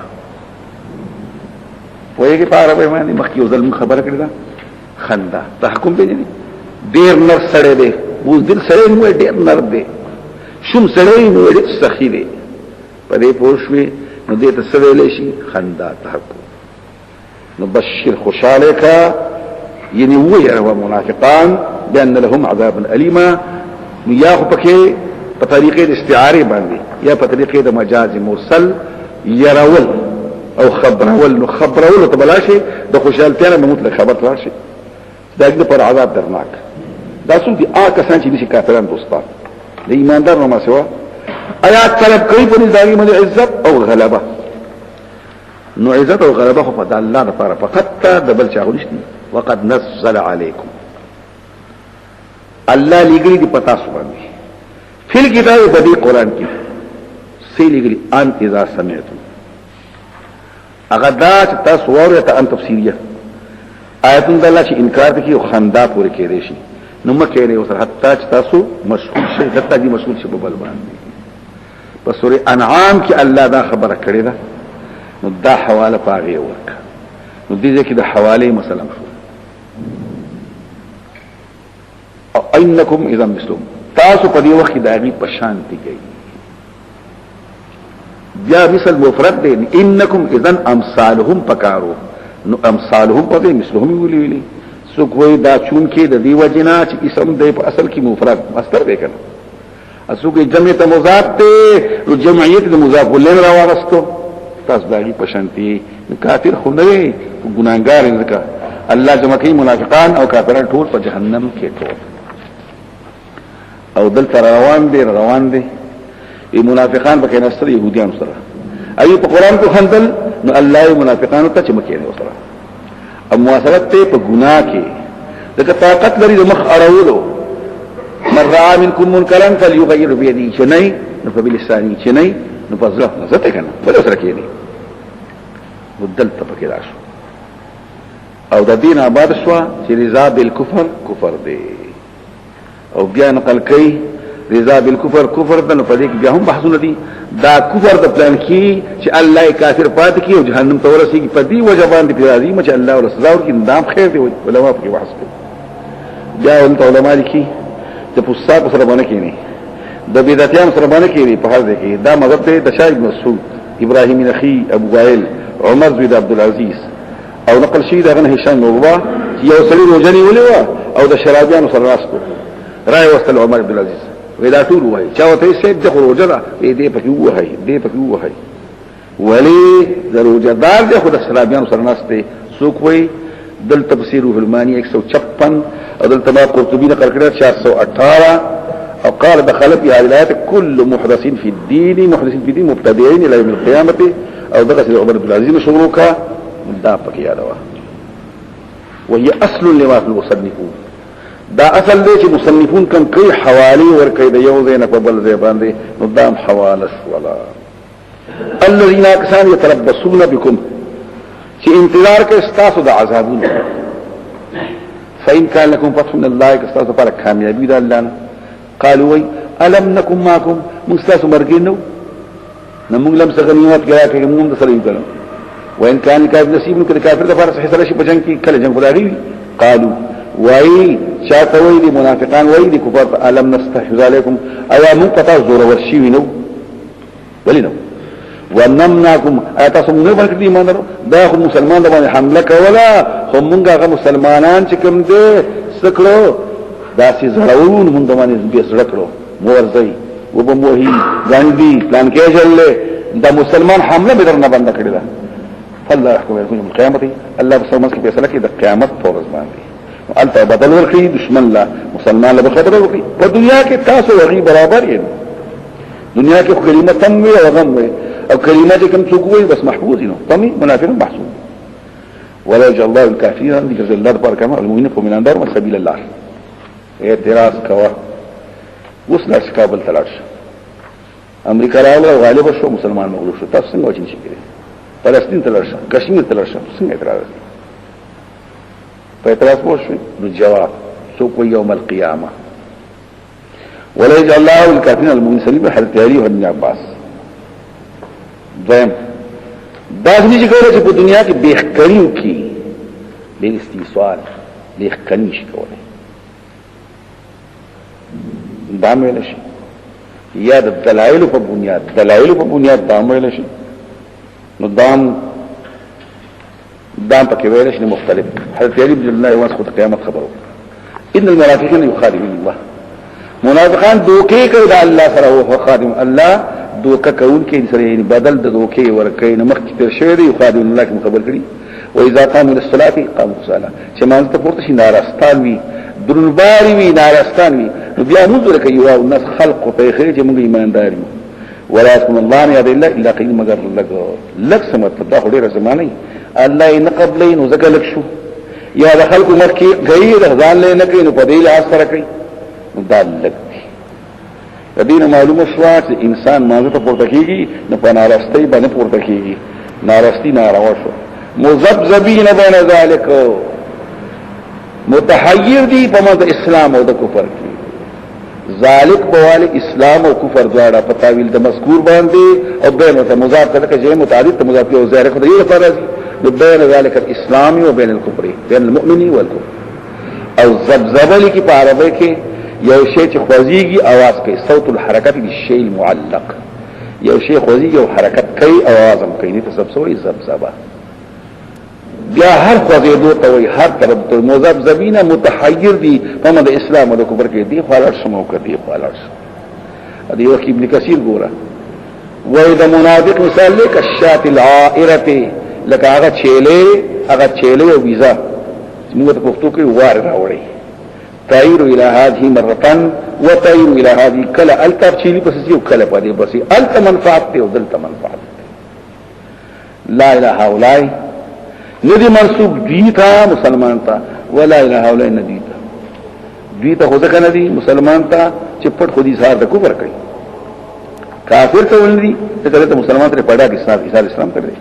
وایي کې پاره به باندې مخکې ظلم خبره کړی دا خندا تحکم به نه ډیر نر سره دی وو دل سره نو ډیر نر دی شوم سره نو ډیر سخی دی په دې پوښوي نو دې ته سویلې شي خندا تحکم نو بشر خوشاله کا یعنی وایي منافقان بان لهم عذاب الیما یا خو پکې په طریقې د استعاره باندې یا په طریقې د مجاز مرسل يرول او خبرول نو خبرول ته بلاشي د خوشالتیا نه مطلق خبر راشي دغه پر عذاب درناک دا څو دي کسان چې دي کافرانو دوستان د ایماندار نو ما سوا آیات طلب کوي په دې باندې عزت او غلبه نو عزت او غلبه خو په الله لپاره فقط د بل چا غوښتي وقد نزل عليكم الله لګري دي پتا سو باندې فل کتاب په دې قران کې سې لګري ان اذا سمعتم اغدات تاسو ورته ان تفسیریه آیتون الله چې انکار کوي او خندا پورې کېږي شي نو مکه نه وسره حتی تاسو مشغول شئ دته دي مشغول شئ په بل باندې په سورې انعام کې الله دا خبره کړې ده نو دا حواله پاغي ورک نو دې ځکه د حواله مثلا او انکم اذا مسلم تاسو په دې وخت د هغه په شان دي بیا مثل مفرد دی انکم اذا امثالهم پکارو نو امثالهم په دې مثلهم ویلي سو کوئی دا چون کې د دی وجنا چې اسم دی په اصل کې مفرد مصدر دی کنه اسو کې جمع ته مضاف ته نو جمعیت د مضاف ولین راوستو تاسو دغه پشنتی کافر خو نه وي ګناګار ځکه الله جمع کوي منافقان او کافرانو ټول په جهنم کې ټول او دل روان دي منافقان به کنه سره يهوديان سره اي په قران کې خندل نو الله منافقانو ته چمکې نه وسره او مواصلت ته په ګناه کې دغه طاقت لري د مخ اړولو من رأى منكم منكرا فليغير بيده شني نو بلسانه شني نو فزله نزته کنه ولا سره کې نه بدل ته پکې راشو او د دین آباد شو چې رضا بالکفر کفر دی او بیا نقل کوي رضا بالکفر کفر د په دې کې بیا هم بحثونه دي دا کفر د پلان کې چې الله کافر پات کی او جهنم ته ورسیږي په دې وجه باندې پیرازي چې الله ول سزا ورکړي اندام خیر دی علماء په بحث کوي بیا علماء لیکي چې فساق سره باندې کېني د بدعتيان سره باندې کېني په هر ځای کې دا مذهب ته د شاه ابن مسعود ابراهيم نخي ابو وائل عمر بن عبد العزيز او نقل شي دغه هشام نوبه یو سړي روزنی ولې او د شرابيانو سره راستو راي وصل عمر بن العزيز ودا ټول وای چا وته سید د خروجره دې پکې وای دې پکې وای ولی دروجدار د خود شرابيانو سره ناشته سوق وای دل تفسیر المانی 156 او دل تما قرطبی نقل کړه 418 او قال دخلت في هذه الايات كل محدث في الدين مبتدعين الى يوم القيامه او دغه عمر بن العزيز شروعه دا پکې یادوا وهي اصل لما في المصنفون دا اصل دی چې مصنفون کوم کوي حوالی ور کوي د یو ځای نه په بل ځای باندې نو دا حواله ولا الذين كانوا يتربصون بكم چې انتظار کوي استاسو د عذابونو فإن كان لكم فتح من الله كاستاسو پر کامیابی د الله قالوا وي الم نكن معكم مستاسو مرګینو نمون لم سغنیات غیا کوي موږ سره یو کړو وان كان كافر نصيب من كافر د فرض حصہ شي بجنګ کې کله جنگ خدای قالوا وای چاته وای دي منافقان وای دي کفار علم نستحوذ عليكم ایا من پتا زور ورشي وینو ولینو ونمناكم اتاسم نه ورکړي ایمان دا خو مسلمان د باندې حمله کوله هم مونږه مسلمانان چې کوم دي سکړو دا سي زړون مونږ باندې به سړکړو مورځي وبموهي ګاندي پلان کې جلله دا مسلمان حمله به درنه بند کړی دا الله يحكم يوم القيامه الله بسمس کې فیصله کوي د قیامت پر ورځ باندې البته بدل ورکړي دشمن لا مسلمان له خبره وکړي په دنیا کې تاسو وغي برابر یې دنیا کې کلمه تم وي او غم وي او کلمه چې کوم څوک وي بس محفوظ نو تمي منافق محسوب ولا يجعل الله الكافرين ذكر الله تبارك وتعالى المؤمنين فمن دار سبيل الله اعتراض کوا وسلا شکابل تلاش امریکا راغله غالب شو مسلمان مغلوب شو تاسو څنګه وچین شي فلسطین تلاش کشمیر تلاش څنګه اعتراض فاعتراض وشوي نو جواب سوق يوم القيامه ولا يجعل الله الكافرين المؤمنين سليم حضرت علي وابن عباس دائم دا څنګه چې کوله چې په دنیا کې بهکریو کې د استیصال بهکني شي کوله دا مې نشي یا د دلایل په بنیاد دا مې نشي نو دام پکې ویل شي مختلف حضرت علي بن الله واسخه قیامت خبرو ان المنافقين يخادعون الله منافقان دوکې کوي د الله سره او خادم الله دوکه کوون کې سره بدل د دوکې ورکې نه مخکې تر شوی دی خادم الله کوم خبر کړي و اذا قاموا للصلاه قاموا صلاه چې مانځ ته پورته شي ناراستان وي درنباري وي ناراستان وي نو بیا نوځره کوي او الناس خلق په خیر چې موږ ایماندار یو ولا يكون الله يد الا قليل مگر لك سمت دا ډیره زمانه الله ان قبلې نو زګه لک شو یا د خلکو مخکې غیر ځان له نه کوي نو په دې لاس سره کوي دا لک دین معلومه شو چې انسان مازه ته پورته کیږي نه په نارستۍ باندې پورته کیږي نارستی ناروا شو مذبذبین بین ذلک متحیر دی په مذهب اسلام او د کفر کې ذالک بواله اسلام او کفر دواړه په تعویل د مذکور باندې او بین ته مضاف کړه چې متعدد ته مضاف او ظاهر خدای یې فرض بین ذلك الاسلام وبين الكفر بين المؤمن والكفر او زبزبل کی په عربی کې یو شی چې خوځيږي आवाज کوي صوت الحرکت بالشيء المعلق یو شی خوځيږي او حرکت کوي आवाज هم کوي ته سبسوي زبزبه بیا هر خوځېدو ته وي هر طرف ته مذبذبین متحیر دي په د اسلام او د کفر کې دي خالص شمو کوي خالص ادي یو ابن کثیر ګوره وای د منافق مثال لیک الشات العائره لکه هغه چيله او ویزا موږ ته پښتو کې وار راوړي تایر الى هذه مرتان وتایر الى هذه کله التر چيلي پس یو کله پدې بس الت منفعت او دلت منفعت لا اله الا الله ندی منسوب دیتا مسلمان تا ولا اله الا الله ندیتا دیتا خو ځکه ندی مسلمان تا چې پټ خو دي سار د کفر کوي کافر ته ولدي ته مسلمان ته پړا کې اسلام کوي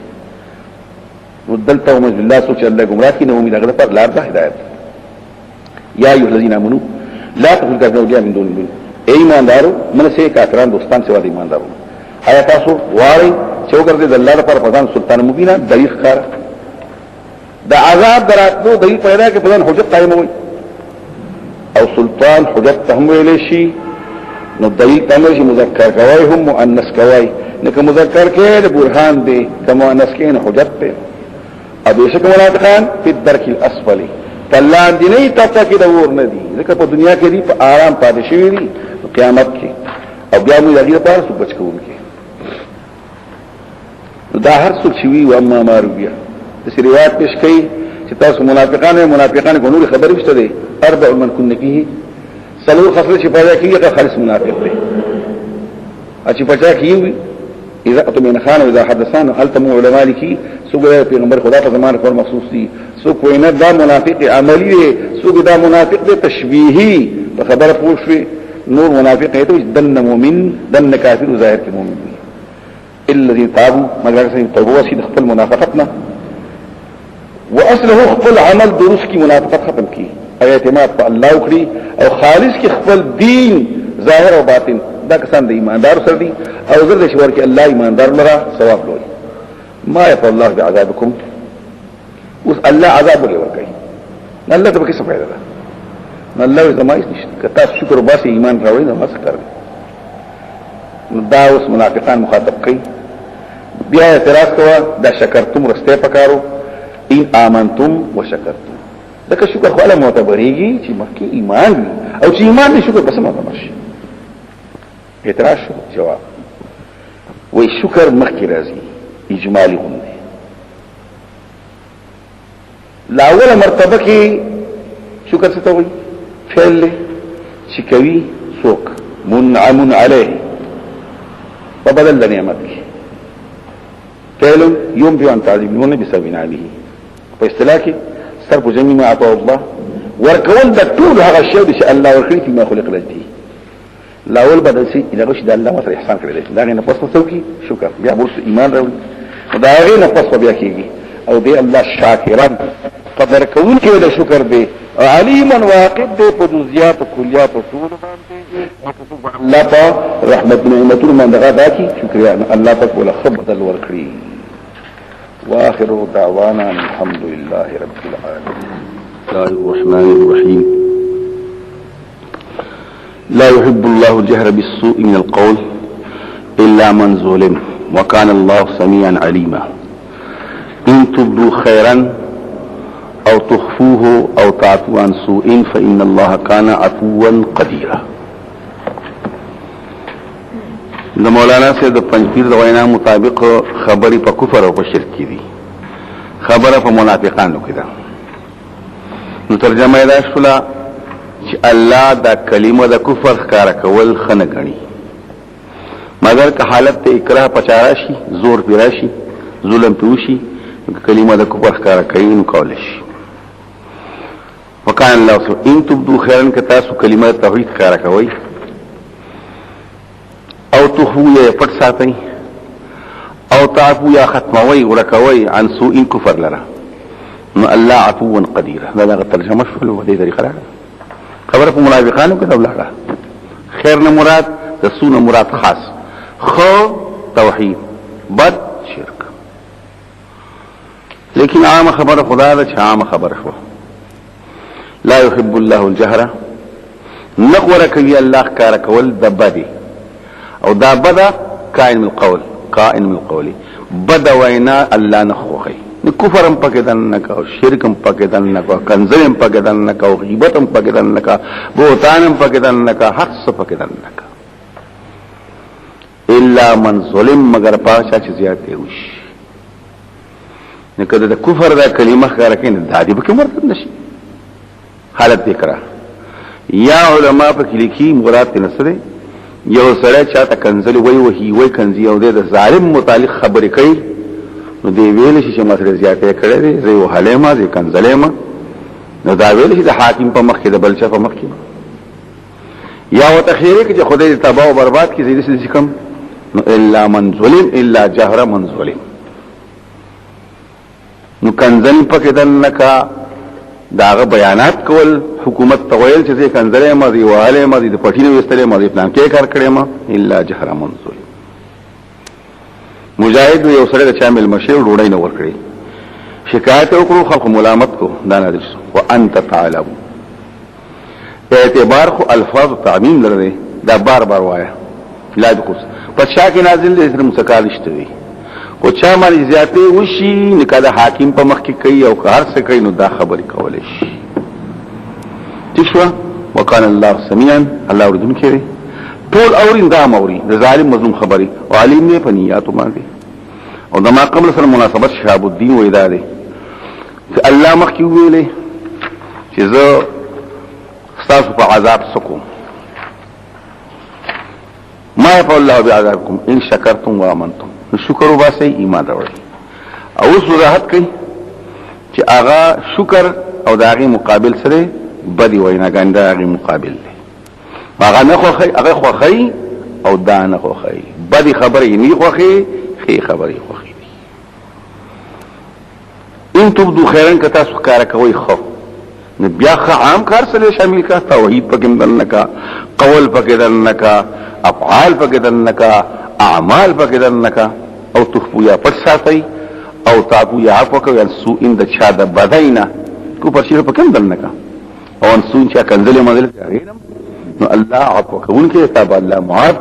ودلته ومن بالله سوچ الله گمراه کی نو امید هغه پر لار ده هدایت یا ایه الذین آمنو لا تقولوا كافرون اولیاء من دون المؤمنین ایماندارو من سے کافران دوستان سوا د ایماندارو آیا تاسو واری چوکر دې د الله لپاره پردان سلطان مبینا دلیل کار د عذاب دراتو دلیل پیدا کې پردان حجت قائموي او سلطان حجت هم ویل شي نو دلیل تمر شي مذکر کوي هم مؤنث کوي لکه مذکر کې د برهان دی د مؤنث کې حجت دی او بشک منافقان په الدرک الاسفل تلان دي نه تاسو کې د ور نه دي ځکه په دنیا کې دي په آرام پاتې شوی دي قیامت کې او بیا موږ دغه لپاره څه بچ کوونکی دا هر څه چې وی او اما مارویه د روایت پیش کړي چې تاسو منافقان کو نور خبرې وشته دي اربع من كن فيه سلو خصله چې پیدا کیږي خالص منافق دی اچ پچا کیږي اذا اتمن خان او اذا حدثان التم علماء لکی سوګه پیغمبر خدا په زمانه کول مخصوص دي سو کوی نه دا منافق عملی دی سوګه دا منافق دی تشبیهی په خبره پوښوي نور منافق ته دن مؤمن دن کافر ظاهر کې مؤمن دی الذي تابوا مگر سي توبه سي خپل منافقتنا واصله خپل عمل دروس کی منافقت ختم کی اعتماد په الله وکړي او خالص کی خپل دین ظاهر او باطن دا کسان د ایماندار سره دي او زر د شور کې الله ایماندار لرا ثواب لوي ما يفعل الله بعذابكم اوس الله عذاب ورکړي الله ته به څه فائدہ ده الله زمایش نشته کته شکر وباسي ایمان راوړي نو څه کوي دا اوس منافقان مخاطب کوي بیا اعتراض کوه دا شکرتم رسته پکارو ان امنتم وشکرتم دا که شکر خو له معتبرېږي چې مخکې ایمان او چې ایمان نه شکر بس معتبر شي اعتراض شو جواب وای شکر مخکې راځي اجمالی غونډه لا اوله مرتبه کې شکر څه ته وایي فعل چې کوي څوک منعم علیه وبدل نعمتك فعل ينبئ عن تعظيمه بسبب نعمه په اصطلاح کې صرف جميع ما اعطاه الله ورکول د ټول هغه شی چې الله ورکړي چې ما خلق لدی لاول بدل شي اذا غش د الله متر احسان کړی دی دا نه پس څوکي شکر بیا ورس ایمان راوړي دا غي نه پس بیا کېږي او دی الله شاکران قدر کول کې د شکر دی عليما واقد دی په جزئیات او کلیات او ټول باندې الله په رحمت نعمتونو باندې غدا کی شکریا الله پاک ولا خبر ورکړي واخر دعوانا الحمد لله رب العالمين الله الرحمن الرحيم لا يحب الله الجهر بالسوء من القول إلا من ظلم وكان الله سميعا عليما إن تبدوا خيرا أو تخفوه أو تعفوا عن سوء فإن الله كان عفوا قديرا د مولانا سے د پنځپیر د وینا مطابق خبري په کفر او په شرک دي خبره په منافقانو کې ده نو ترجمه یې دا شولا چې الله دا کلمه د کفر ښکارا کول خنه غني مگر که حالت ته اکراه پچارا شي زور پیرا شي ظلم پیوشي کلمه د کفر ښکارا کوي نو کول شي وکانه الله ان تبدو خيرا کتاسو کلمه توحید ښکارا کوي او تخفو یا پټ ساتي او تعفو یا ختموي ورکوي عن سوء کفر لرا نو الله عفو قدير دا ترجمه شو له دې طریقه خبره په منافقانو کې ولاړه خیر نه مراد د سوء نه مراد خاص خو توحید بد شرک لیکن عام خبره خدا دا عام خبره شو لا يحب الله الجهر نقور کوي الله کار کول دبدي او دا بدا کائن من القول بدا وینا الله نخوخی کفرم پاکدن نکا شرکم پاکدن نکا کنزلم پاکدن نکا غیبتم پاکدن نکا بوتانم پاکدن نکا حقص پاکدن نکا الا من ظلم مگر پاشا چی زیادتی ہوش نکا دا کفر دا کلمه خارکین دادی بکی مرتب نشی حالت دیکرا یا علماء پا کلکی مراد تی نصده یو سره چاته کنزل وی کنزی او د ظالم متعلق خبرې کوي نو دی ویل شي چې مسله زیاته کړې دی زه وهله ما زه کنزلې ما نو دا ویل شي د حاکم په مخ کې د بلچا په مخ کې یا وتخیری کې خدای تباہ او برباد کې زیات څه کم نو الا من ظلم الا جهر من ظلم نو کنزل پکې دنکا داغه بیانات کول حکومت تویل چې کنځره ما دی واله ما دی د پټینو وستلې ما دی پلان کې کار کړې ما الا جهر منزل مجاهد یو سره د شامل مشیر ډوړی نه ور کړی شکایت وکړو خلق ملامت کو دا نه دي وانت تعلم اعتبار خو الفاظ تعمیم لري دا بار بار وایا لا دقص پښا کې نازل دي سره مسکالشت وي او چا باندې زیاته وشي نکاله حاکم په مخ کې کوي او هر څه کوي نو دا خبرې کولې شي تشوا وکال الله سميعا الله ورذن کړي ټول اورین دا موري د ظالم مظلوم خبري او علیم نه پنیات باندې او د ما قبل سره مناسبت شهاب الدین و اداري چې الله مخ کې ویلې چې زه استاسو په عذاب سکو ما يفعل الله بعذابكم ان شكرتم وامنتم شکر وباسي ایمان راوړي او اوس وضاحت کوي چې هغه شکر او داغي مقابل سره بدی وینا ګنده هغه مقابل دی هغه نه خوخي هغه خوخي او دا نه خوخي بدی خبرې نه خوخي خي خبرې خوخي ان تبدو خیرن کتا سو کار کوي خو بیا عام کار سره شامل کا توحید پکې دنکا قول پکې دنکا افعال پکې دنکا اعمال پکې دنکا او تخفو یا پټ ساتي او تاکو یا عفو کوي ان سو ان د چا د بداینا کو پرشیر پکې دنکا او ان سو چې کنزله مدل نو الله عفو کوونکې تابع الله معاف